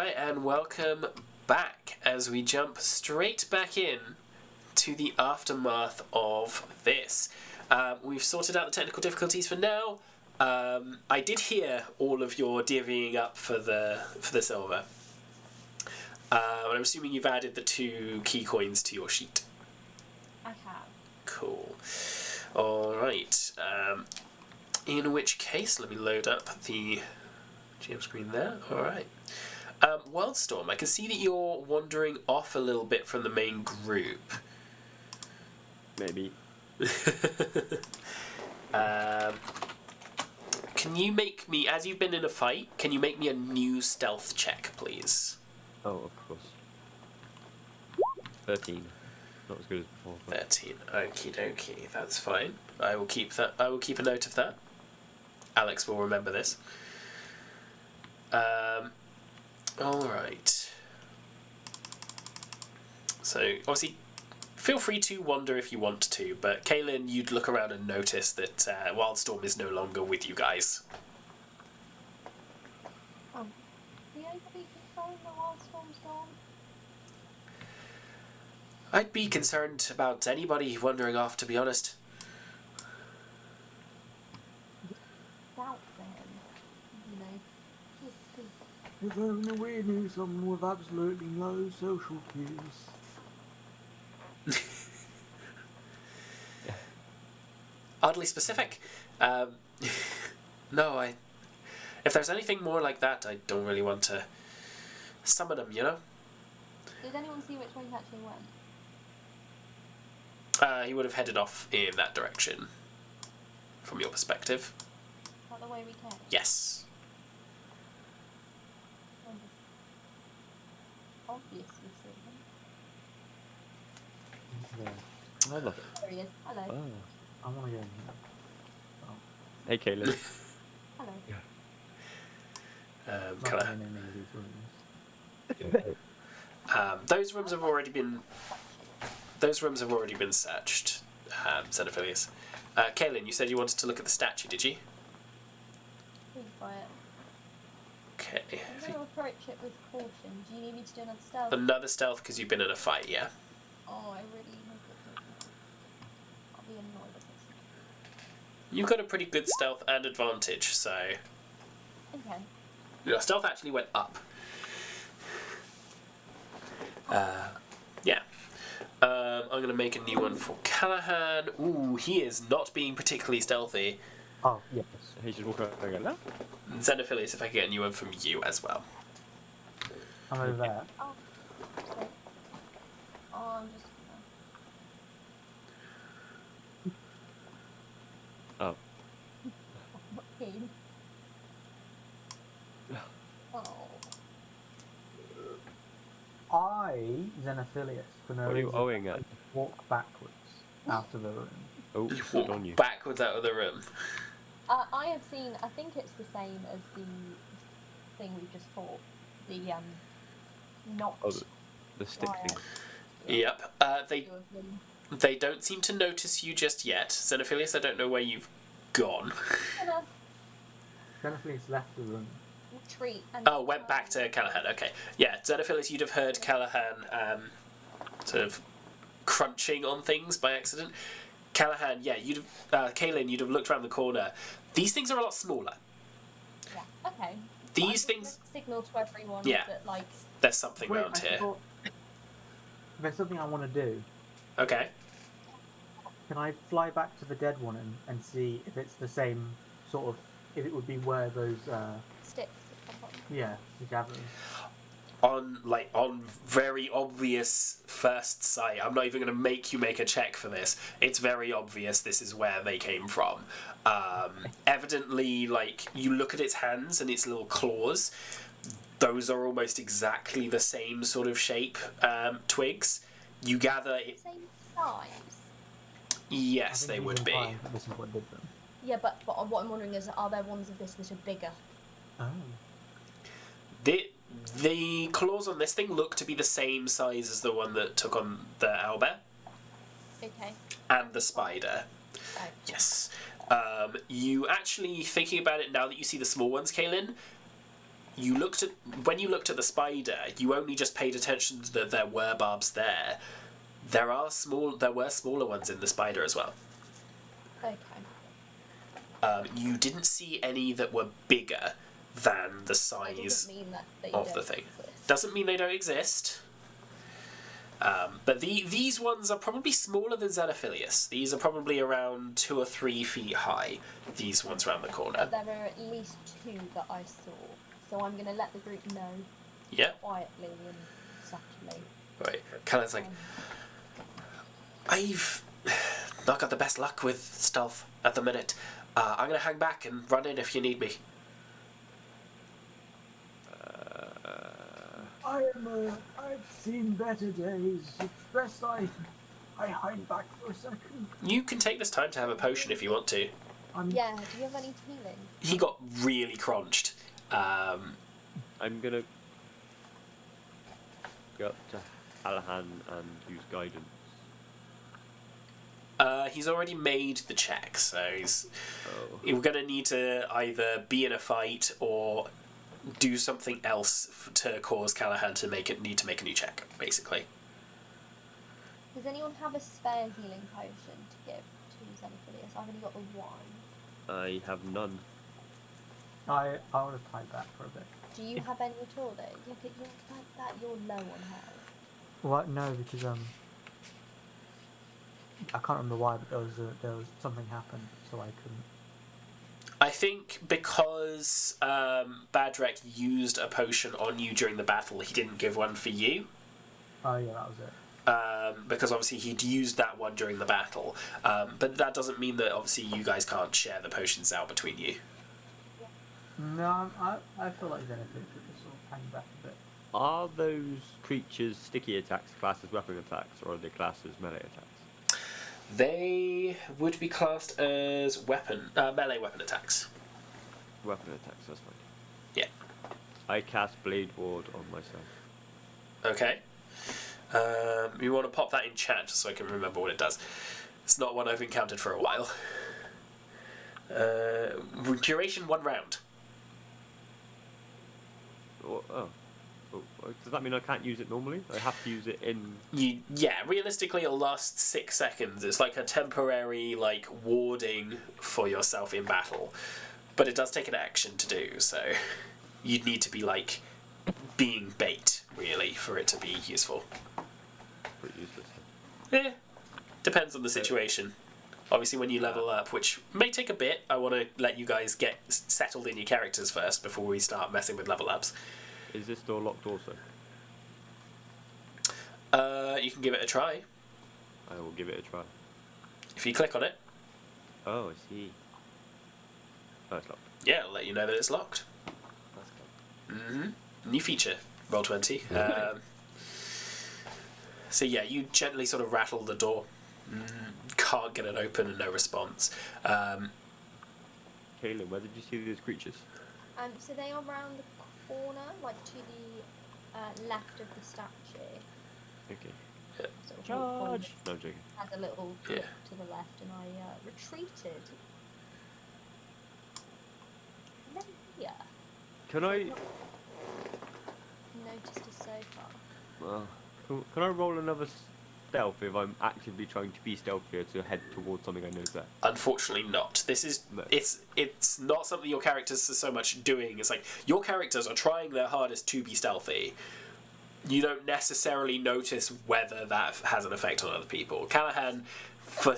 right, and welcome back as we jump straight back in to the aftermath of this. We've sorted out the technical difficulties for now. I did hear all of your divvying up for the silver. And I'm assuming you've added the 2 key coins to your sheet. I have. Cool. All right. In which case, let me load up the GM screen there. All right. Wildstorm, I can see that you're wandering off a little bit from the main group. Maybe. Can you make me, as you've been in a fight, can you make me a new stealth check, please? Oh, of course. 13. Not as good as before. But... 13. Okie dokie, that's fine. I will keep that. I will keep a note of that. Alex will remember this. All right. So obviously, feel free to wander if you want to, but Kaylin, you'd look around and notice that Wildstorm is no longer with you guys. The anybody confirm the Wildstorm's gone? I'd be concerned about anybody wandering off, to be honest. Doubt for him. You know, just because. If only we knew someone with absolutely no social cues. Oddly specific. No, if there's anything more like that, I don't really want to summon them, you know? Did anyone see which way he actually went? He would have headed off in that direction, from your perspective. Not the way we came? Yes. Obviously see him. Yeah. Where the There he is. Hello. Oh. I want to go in Hey, Kaylin. Hello. here. Can Not I- in any of these rooms. those rooms have already been. Those rooms have already been searched. Xenophilius. Kaylin, you said you wanted to look at the statue, did you? Please buy it. Okay. I'm going to approach it with caution. Do you need me to do another stealth? Another stealth because you've been in a fight, yeah. Oh, I really hope it's not. I'll be annoyed if it's You've got a pretty good stealth and advantage, so not. Okay. your stealth actually went up. Yeah. I'm going to make a new one for Callahan. Ooh, he is not being particularly stealthy. Oh, yes. He should walk around and go, no? Xenophilius, if I can get a new one from you as well. I'm over there. Oh. Okay. Oh, I'm just Oh. gonna... Oh. I, Xenophilius, for no What are you reason, owing at? walk backwards out of the room. Oh, You good on walk you. backwards out of the room. I have seen, I think it's the same as the thing we've just fought. The, not... Oh, the stick wire. thing. Yep. Two of them. They don't seem to notice you just yet. Xenophilius, I don't know where you've gone. Gonna Xenophilius left the room. retreat and... Oh, went back to Callahan. Okay. Yeah, Xenophilius, you'd have heard Callahan sort of crunching on things by accident. Callahan, yeah, you'd have... Kaylin, you'd have looked around the corner. These things are a lot smaller. Yeah, okay. These But I things... just signal to everyone Yeah. that, like... There's something Wait, around I here. forgot. There's something I want to do. Okay. Can I fly back to the dead one and see if it's the same sort of... If it would be where those... Sticks. that come from. Yeah, the javelins. On very obvious first sight, I'm not even going to make you make a check for this. It's very obvious this is where they came from. Evidently, like, you look at its hands and its little claws, those are almost exactly the same sort of shape twigs. You gather... Same size. Yes, I think they it was would be. implied that this is what did them. Yeah, but what I'm wondering is, are there ones of this that are bigger? Oh. The claws on this thing look to be the same size as the one that took on the owlbear Okay. and the spider. Oh. Yes. You actually, thinking about it now that you see the small ones, Kaylin, when you looked at the spider, you only just paid attention that there were barbs there. There were smaller ones in the spider as well. Okay. You didn't see any that were bigger than the That size doesn't mean that they of don't the thing. exist. Doesn't mean they don't exist. But these ones are probably smaller than Xenophilius. These are probably around 2 or 3 feet high, these ones round the corner. But there are at least 2 that I saw. So I'm going to let the group know Yeah. quietly and subtly. Right. Callahan's like, I've not got the best luck with stealth at the minute. I'm going to hang back and run in if you need me. I've seen better days. It's best I hide back for a second. You can take this time to have a potion if you want to. Yeah, do you have any healing? He got really crunched. I'm gonna go up to Alahan and use guidance. He's already made the check, so you're Oh. going to need to either be in a fight or do something else to cause Callahan to need to make a new check, basically. Does anyone have a spare healing potion to give to Xenophilius? I've only got the 1. I have none. I would have tied back for a bit. Do you have any at all, though? Look at you like that. You're low on health. What? No, because I can't remember why, but there was something happened, so I couldn't. I think because Badrek used a potion on you during the battle, he didn't give one for you. Oh yeah, that was it. Because obviously he'd used that one during the battle. But that doesn't mean that obviously you guys can't share the potions out between you. No, I feel like Xenophilius should just sort of hang back a bit. Are those creatures sticky attacks classed as weapon attacks, or are they classed as melee attacks? They would be classed as melee weapon attacks. Weapon attacks, that's fine. Yeah. I cast Blade Ward on myself. Okay. You want to pop that in chat just so I can remember what it does. It's not one I've encountered for a while. Duration 1 round. Oh, does that mean I can't use it normally? I have to use it in... Realistically it'll last 6 seconds. It's like a temporary warding for yourself in battle. But it does take an action to do, so you'd need to be being bait, really, for it to be useful. Pretty useless. Depends on the situation. Obviously when you level up, which may take a bit, I want to let you guys get settled in your characters first before we start messing with level ups. Is this door locked also? You can give it a try. I will give it a try. If you click on it, Oh, I see. Oh, it's locked. yeah, it'll let you know that it's locked. That's good. New feature, Roll20. So yeah, you gently sort of rattle the door. Can't get it open and no response. Kaylin, where did you see these creatures? So they are around the corner, to the left of the statue. Okay. Sort of Charge! No, I'm joking. had a little Yeah. dip to the left, and I retreated. And then here, Can I... noticed a sofa. Can I roll another stealth if I'm actively trying to be stealthier to head towards something I know is there? Unfortunately not. This is No. it's not something your characters are so much doing. It's your characters are trying their hardest to be stealthy. You don't necessarily notice whether that has an effect on other people. Callahan, for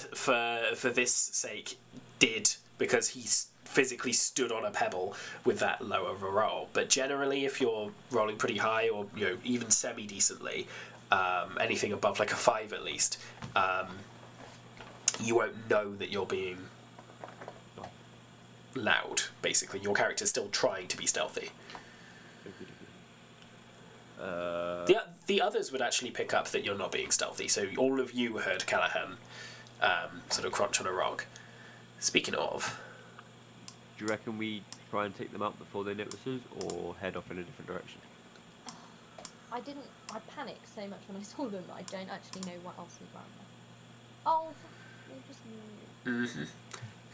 this sake, did, because he physically stood on a pebble with that low of a roll. But generally, if you're rolling pretty high or even semi decently, anything above a 5 at least, you won't know that you're being loud. Basically, your character's still trying to be stealthy. The others would actually pick up that you're not being stealthy, so all of you heard Callahan sort of crunch on a rock. Speaking of, Do you reckon we try and take them out before they notice us, or head off in a different direction? I panicked so much when I saw them that I don't actually know what else was around there. Oh, they just moved.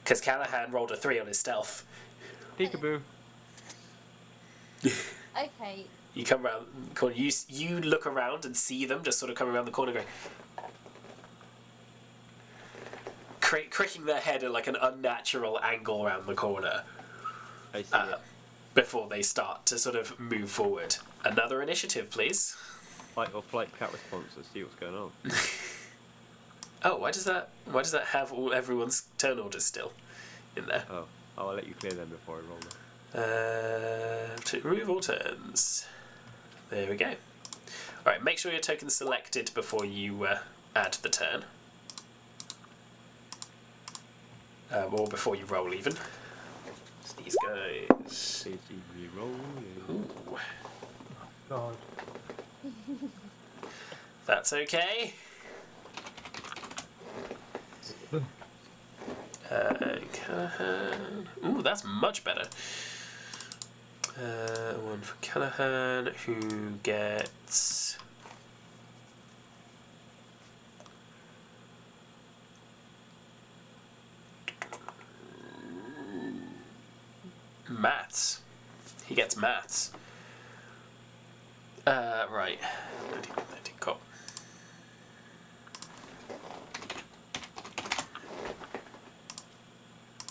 because Callahan rolled a 3 on his stealth. Peekaboo. Okay. You come around the corner. You look around and see them just sort of come around the corner going... cricking their head at like an unnatural angle around the corner. I see it. Before they start to sort of move forward. Another initiative, please. Fight or flight cat response. Let's see what's going on. Oh, why does that have everyone's turn orders still in there? Oh, I'll let you clear them before I roll them. To remove all turns. There we go. Alright, make sure your token's selected before you add the turn. Or before you roll even. It's these guys. Roll. Ooh. God. That's okay. Callahan. Ooh, that's much better. One for Callahan, who gets... maths. He gets maths. Right. Cool.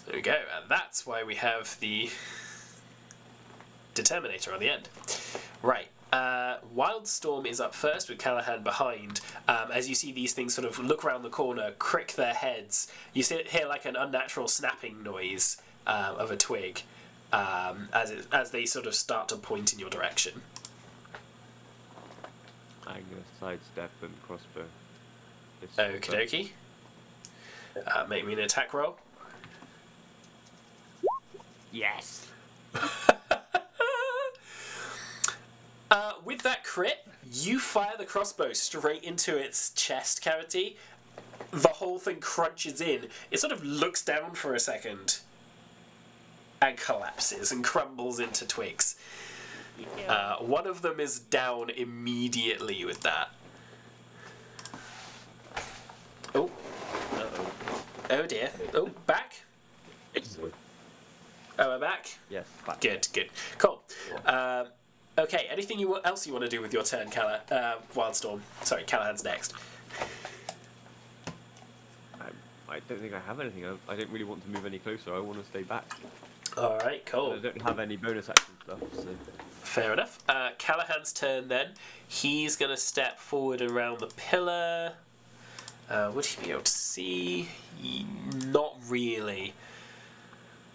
There we go, and that's why we have the Determinator on the end. Right. Wildstorm is up first with Callahan behind. As you see these things sort of look around the corner, crick their heads. You hear like an unnatural snapping noise of a twig as they sort of start to point in your direction. I'm going to sidestep and crossbow. Okie dokie. Make me an attack roll. Yes! With that crit, you fire the crossbow straight into its chest cavity. The whole thing crunches in. It sort of looks down for a second and collapses and crumbles into twigs. One of them is down immediately with that. Oh. Uh-oh. Oh dear. Oh, back. Oh, we're back? Yes, back. Good. Cool. Okay, anything else you want to do with your turn, Wildstorm? Sorry, Callahan's next. I don't think I have anything. I don't really want to move any closer. I want to stay back. Alright, cool. I don't have any bonus action stuff, so... Fair enough. Callahan's turn then. He's going to step forward around the pillar. Would he be able to see? Not really.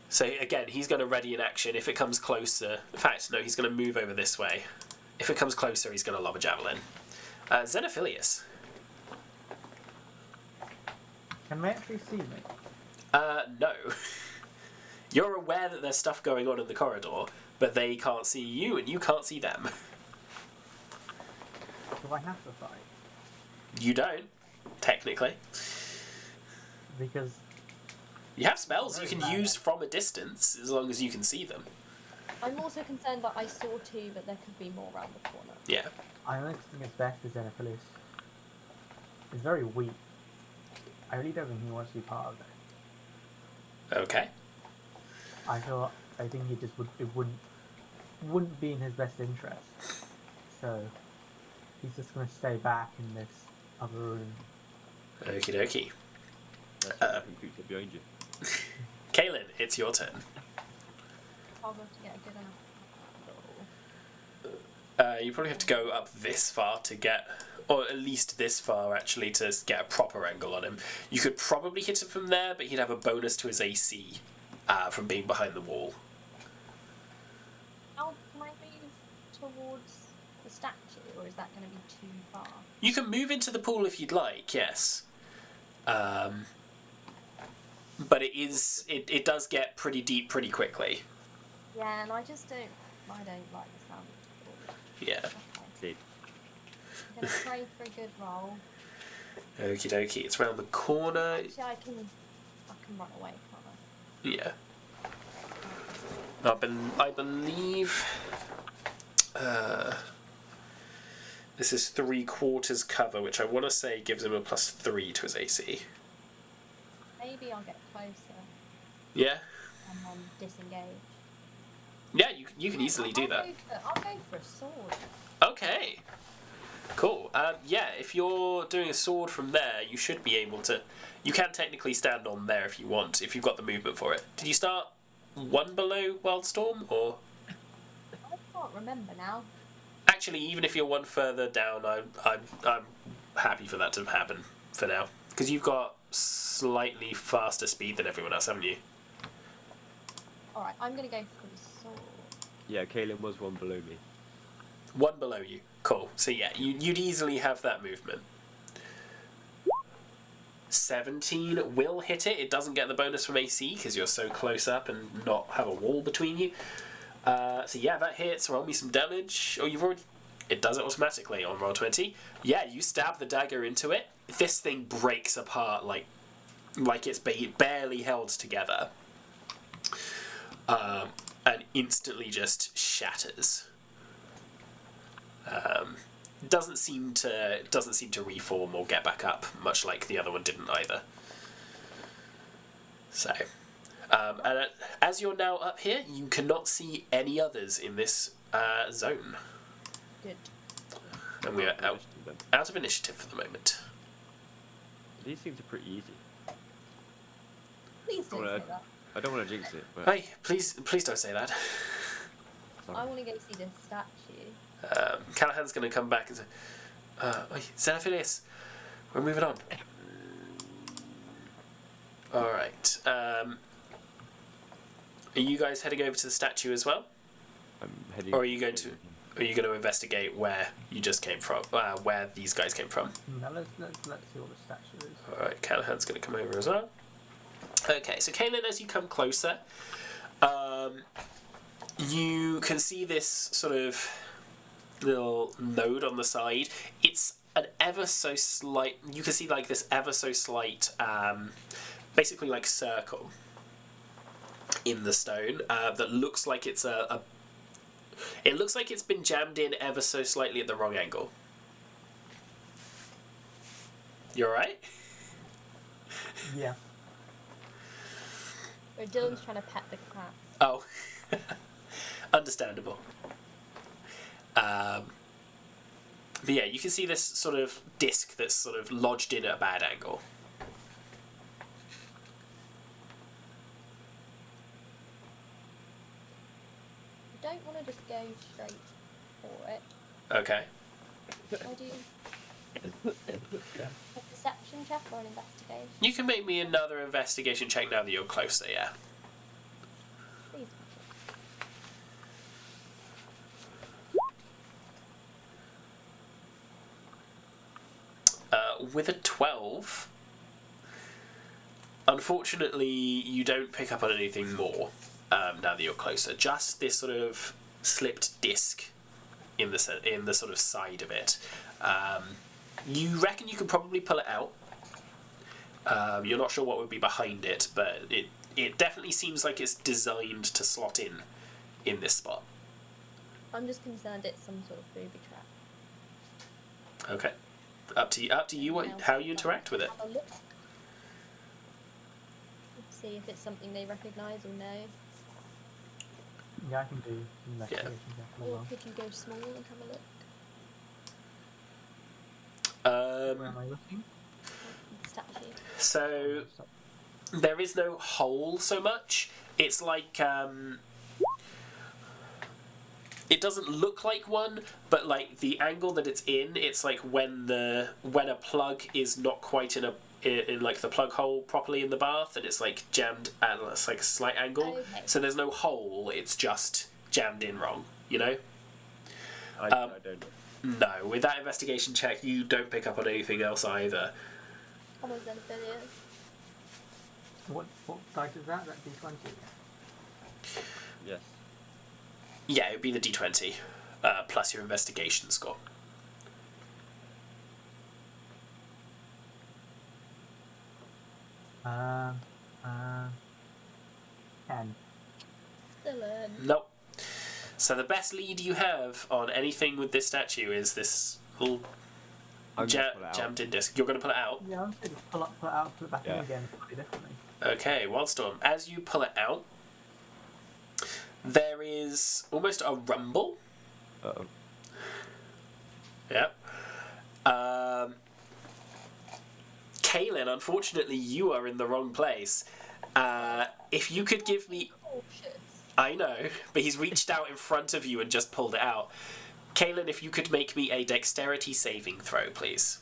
So again, he's going to ready an action. If it comes closer... In fact, no, he's going to move over this way. If it comes closer, he's going to lob a javelin. Xenophilius. Can they actually see me? No. You're aware that there's stuff going on in the corridor, but they can't see you and you can't see them. Do I have to fight? You don't, technically. Because You have spells you can use from a distance, as long as you can see them. I'm also concerned that I saw two, but there could be more around the corner. Yeah. I honestly think it's best with Xenophilius. It's very weak. I really don't think he wants to be part of it. Okay. I think he just wouldn't be in his best interest. So he's just going to stay back in this other room. Okie dokie. That's a different creature behind you. Kaylin, it's your turn. I'll have to get a good enough. You probably have to go up this far to get, or at least this far actually, to get a proper angle on him. You could probably hit him from there, but he'd have a bonus to his AC from being behind the wall. How can I move towards the statue, or is that going to be too far? You can move into the pool if you'd like, yes. But it does get pretty deep pretty quickly. Yeah, and I don't like the sound of the pool. Yeah. Okay. I'm going to pray for a good roll. Okie dokie. It's round the corner. Actually, I can run away, can't I? Yeah. I believe this is 3/4 cover, which I want to say gives him a +3 to his AC. Maybe I'll get closer Yeah? and then disengage. Yeah, you can easily do that. I'll go for a sword. Okay. Cool. Yeah, if you're doing a sword from there, you should be able to... You can technically stand on there if you want, if you've got the movement for it. Did you start one below Wildstorm, or...? I can't remember now. Actually, even if you're one further down, I'm happy for that to happen for now. Because you've got slightly faster speed than everyone else, haven't you? Alright, I'm going to go for the sword. Yeah, Kaelin was one below me. One below you. Cool. So yeah, you'd easily have that movement. 17 will hit it. It doesn't get the bonus from AC because you're so close up and not have a wall between you. So yeah, that hits. Roll me some damage. Oh, you've already... It does it automatically on roll 20. Yeah, you stab the dagger into it. This thing breaks apart like it's barely held together. And instantly just shatters. Doesn't seem to reform or get back up, much like the other one didn't either. So, and as you're now up here, you cannot see any others in this zone, Good. and we are out of initiative for the moment. These things are pretty easy. Please don't say that. I don't want to jinx it, but Hey, please don't say that. I want to go see the statue. Callahan's going to come back and say, Xenophilius, we're moving on. Alright. Are you guys heading over to the statue as well? I'm heading. Or are you going to investigate where you just came from, where these guys came from? Now let's see what the statue is. Alright, Callahan's going to come over as well. Okay, so Kaelin, as you come closer, you can see this sort of little node on the side. It's an ever so slight... You can see like this ever so slight, basically like circle in the stone that looks like it's it looks like it's been jammed in ever so slightly at the wrong angle. You alright? Yeah. Where Dylan's trying to pet the cat. Oh. Understandable. But yeah, you can see this sort of disc that's sort of lodged in at a bad angle. I don't want to just go straight for it. Okay. I do a perception check or an investigation. You can make me another investigation check now that you're closer, yeah. Please. With a 12, unfortunately, you don't pick up on anything more now that you're closer. Just this sort of slipped disc in the sort of side of it. You reckon you could probably pull it out. You're not sure what would be behind it, but it definitely seems like it's designed to slot in this spot. I'm just concerned it's some sort of booby trap. Okay. Up to you how you interact with it. Have a look. See if it's something they recognise or know. Yeah, I can do investigation check as Or well. could you go small and have a look? Where am I looking? The statue. So there is no hole so much. It's like it doesn't look like one, but like the angle that it's in, it's like when a plug is not quite in like the plug hole properly in the bath, and it's like jammed at like a slight angle. Okay. So there's no hole. It's just jammed in wrong. You know. I don't. No, with that investigation check, you don't pick up on anything else either. Come on, Xenophilius. What dice is that? That D20? Yes. Yeah, it'd be the D20 plus your investigation score. Uh, 10. Dylan. Nope. So the best lead you have on anything with this statue is this little I'm gonna pull it out. jammed in disc. You're going to pull it out? Yeah, I'm just going to pull it out, put it back in Yeah. again, slightly differently. Okay, Wildstorm. As you pull it out, There is almost a rumble. Uh-oh. Yep. Kaylin, unfortunately, you are in the wrong place. If you could give me... Cautious. I know, but he's reached out in front of you and just pulled it out. Kaylin, if you could make me a dexterity saving throw, please.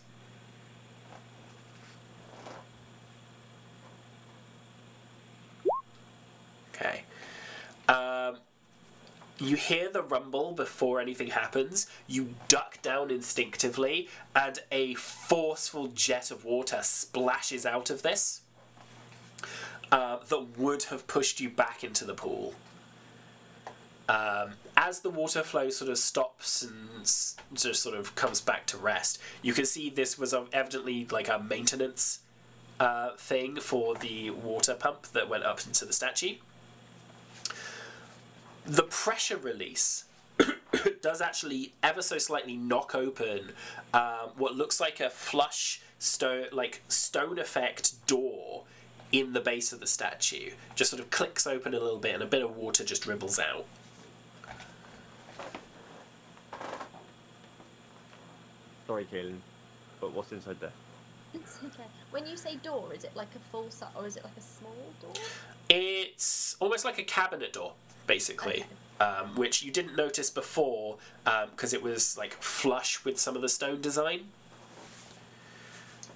Okay. You hear the rumble before anything happens. You duck down instinctively, and a forceful jet of water splashes out of this that would have pushed you back into the pool. As the water flow sort of stops and just sort of comes back to rest, you can see this was evidently like a maintenance thing for the water pump that went up into the statue. The pressure release does actually ever so slightly knock open what looks like a flush stone effect door in the base of the statue. Just sort of clicks open a little bit and a bit of water just dribbles out. Sorry, Kaylin, but what's inside there? It's okay. When you say door, is it like a full size or is it like a small door? It's almost like a cabinet door, basically, Okay. which you didn't notice before because it was like flush with some of the stone design.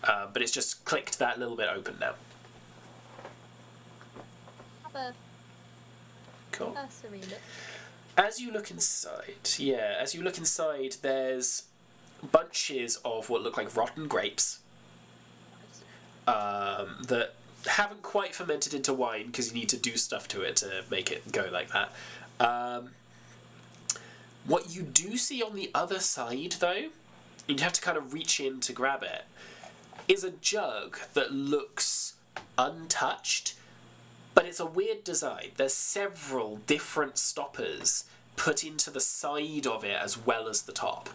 But it's just clicked that little bit open now. Have a Cool. cursory look. As you look inside, there's bunches of what look like rotten grapes that haven't quite fermented into wine because you need to do stuff to it to make it go like that. What you do see on the other side, though, you'd have to kind of reach in to grab it, is a jug that looks untouched, but it's a weird design. There's several different stoppers put into the side of it as well as the top.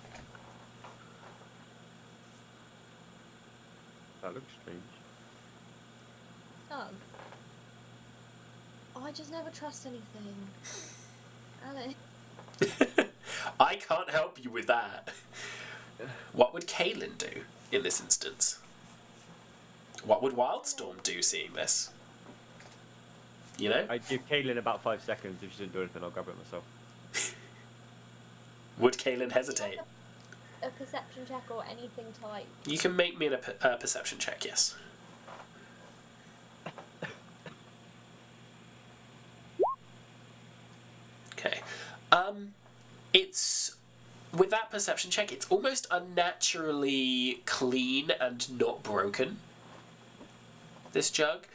That looks strange. Does. Oh, I just never trust anything. Alex. I can't help you with that. What would Kaylin do in this instance? What would Wildstorm do seeing this? You know? I'd give Kaylin about 5 seconds. If she didn't do anything, I'll grab it myself. Would Kaylin hesitate? A perception check or anything to like. You can make me a perception check, yes. Okay. It's... With that perception check, it's almost unnaturally clean and not broken, this jug.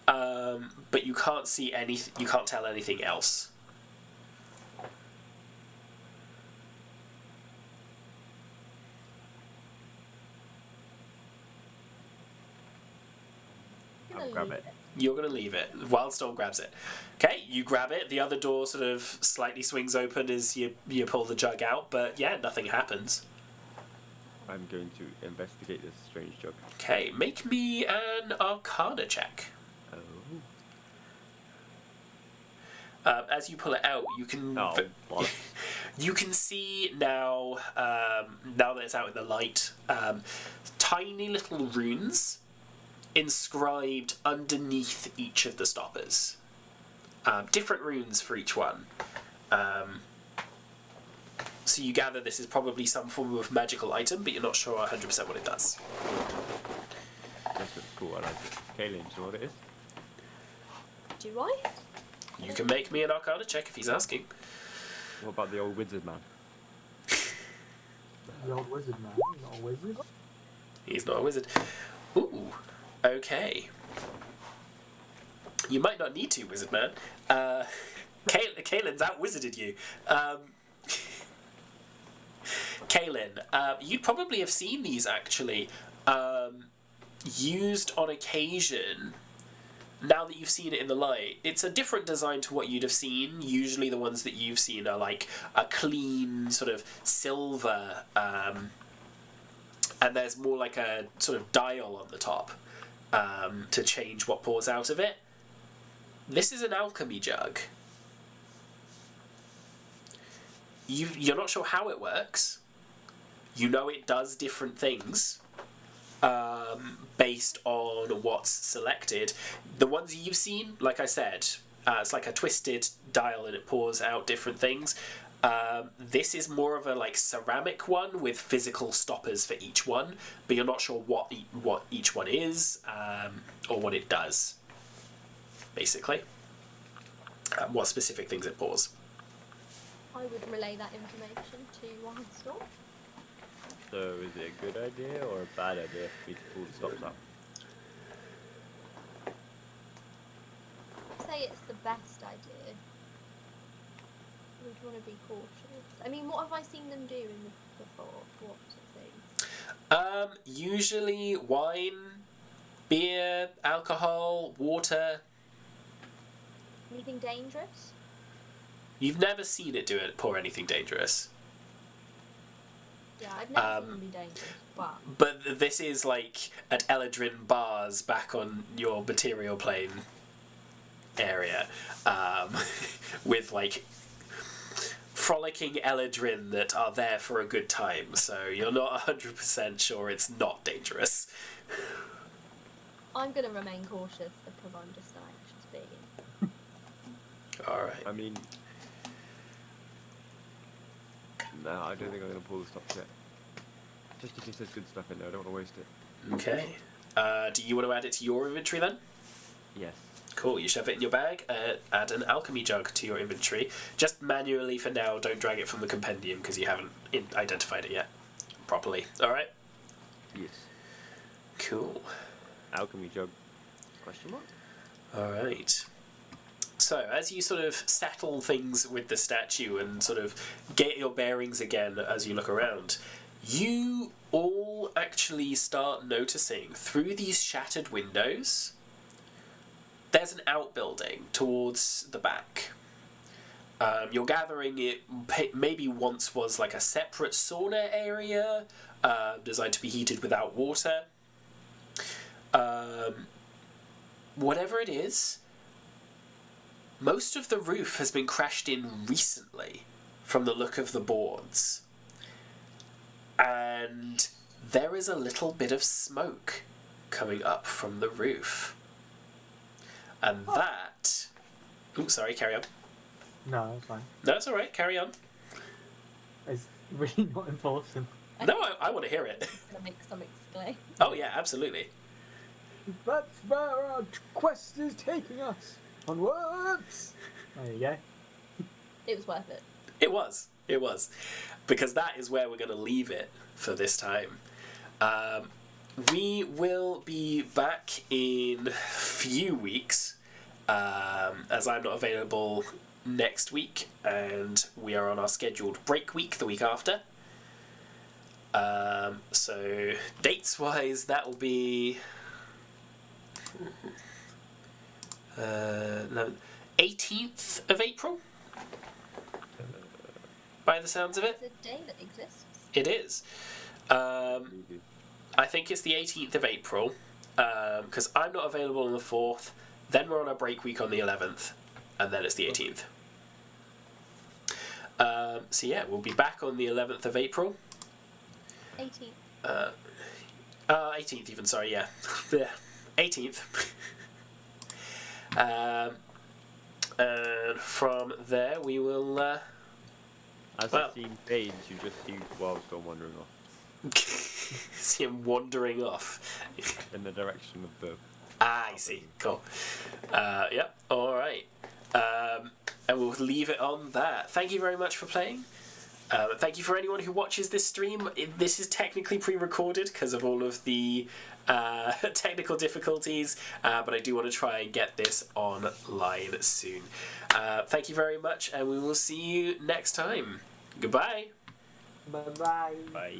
But you can't see anything, you can't tell anything else. I'll grab it. You're going to leave it. Wildstorm grabs it. Okay, you grab it. The other door sort of slightly swings open as you pull the jug out, but yeah, nothing happens. I'm going to investigate this strange jug. Okay, make me an Arcana check. Oh. As you pull it out, you can Oh, what? you can see now now that it's out in the light, tiny little runes inscribed underneath each of the stoppers. Different runes for each one. So you gather this is probably some form of magical item, but you're not sure 100% what it does. This looks cool. I like it. Kaylin, do you know what it is? Do I? You can make me an Arcana check if he's asking. What about the old wizard man? The old wizard man, not a wizard. He's not a wizard. Ooh, okay. You might not need to, wizard man. Kaylin's out-wizarded you. Kaylin, you'd probably have seen these, actually, used on occasion. Now that you've seen it in the light, it's a different design to what you'd have seen. Usually the ones that you've seen are like a clean sort of silver, and there's more like a sort of dial on the top to change what pours out of it. This is an alchemy jug. you're not sure how it works. You know it does different things based on what's selected. The ones you've seen, like I said, it's like a twisted dial and it pours out different things. This is more of a like ceramic one with physical stoppers for each one, but you're not sure what each one is or what it does, basically. What specific things it pours. I would relay that information to Wildstorm. So is it a good idea or a bad idea for me to pull the stops up? I'd say it's the best idea. We'd want to be cautious. I mean, what have I seen them do before? What sort of things? Usually wine, beer, alcohol, water. Anything dangerous? You've never seen it pour anything dangerous. Yeah, I've never seen them be dangerous, but... But this is like at Eladrin bars back on your material plane area, with like frolicking Eladrin that are there for a good time, so you're not 100% sure it's not dangerous. I'm going to remain cautious because I'm just an anxious being. Alright. I mean, no, I don't think I'm going to pull the stops yet. Just in case there's good stuff in there, I don't want to waste it. Okay. Do you want to add it to your inventory then? Yes. Cool, you shove it in your bag, add an alchemy jug to your inventory. Just manually for now, don't drag it from the compendium because you haven't identified it yet properly. Alright? Yes. Cool. Alchemy jug. Question mark? Alright. So, as you sort of settle things with the statue and sort of get your bearings again as you look around, you all actually start noticing through these shattered windows there's an outbuilding towards the back. You're gathering it maybe once was like a separate sauna area designed to be heated without water. Whatever it is, most of the roof has been crashed in recently from the look of the boards. And there is a little bit of smoke coming up from the roof. And that... Oh, sorry, carry on. No, it's fine. No, it's alright, carry on. It's really not important. No, I want to hear it. It's going to make some exclaim. Oh, yeah, absolutely. That's where our quest is taking us. Onwards! There you go. It was worth it. It was. Because that is where we're going to leave it for this time. We will be back in a few weeks, as I'm not available next week, and we are on our scheduled break week the week after. So, dates-wise, that will be... 18th of April? By the sounds of it? It's a day that exists. It is. I think it's the 18th of April, because I'm not available on the 4th, then we're on our break week on the 11th, and then it's the 18th. So yeah, we'll be back on the 11th of April. 18th. 18th even, sorry, yeah. 18th. And from there we will... As the scene fades, you just see Wildstorm wandering off. See him wandering off. In the direction of the... Ah, I see. Cool. Yep, alright. And we'll leave it on that. Thank you very much for playing. Thank you for anyone who watches this stream. This is technically pre-recorded because of all of the technical difficulties, but I do want to try and get this online soon. Thank you very much, and we will see you next time. Goodbye. Bye-bye. Bye.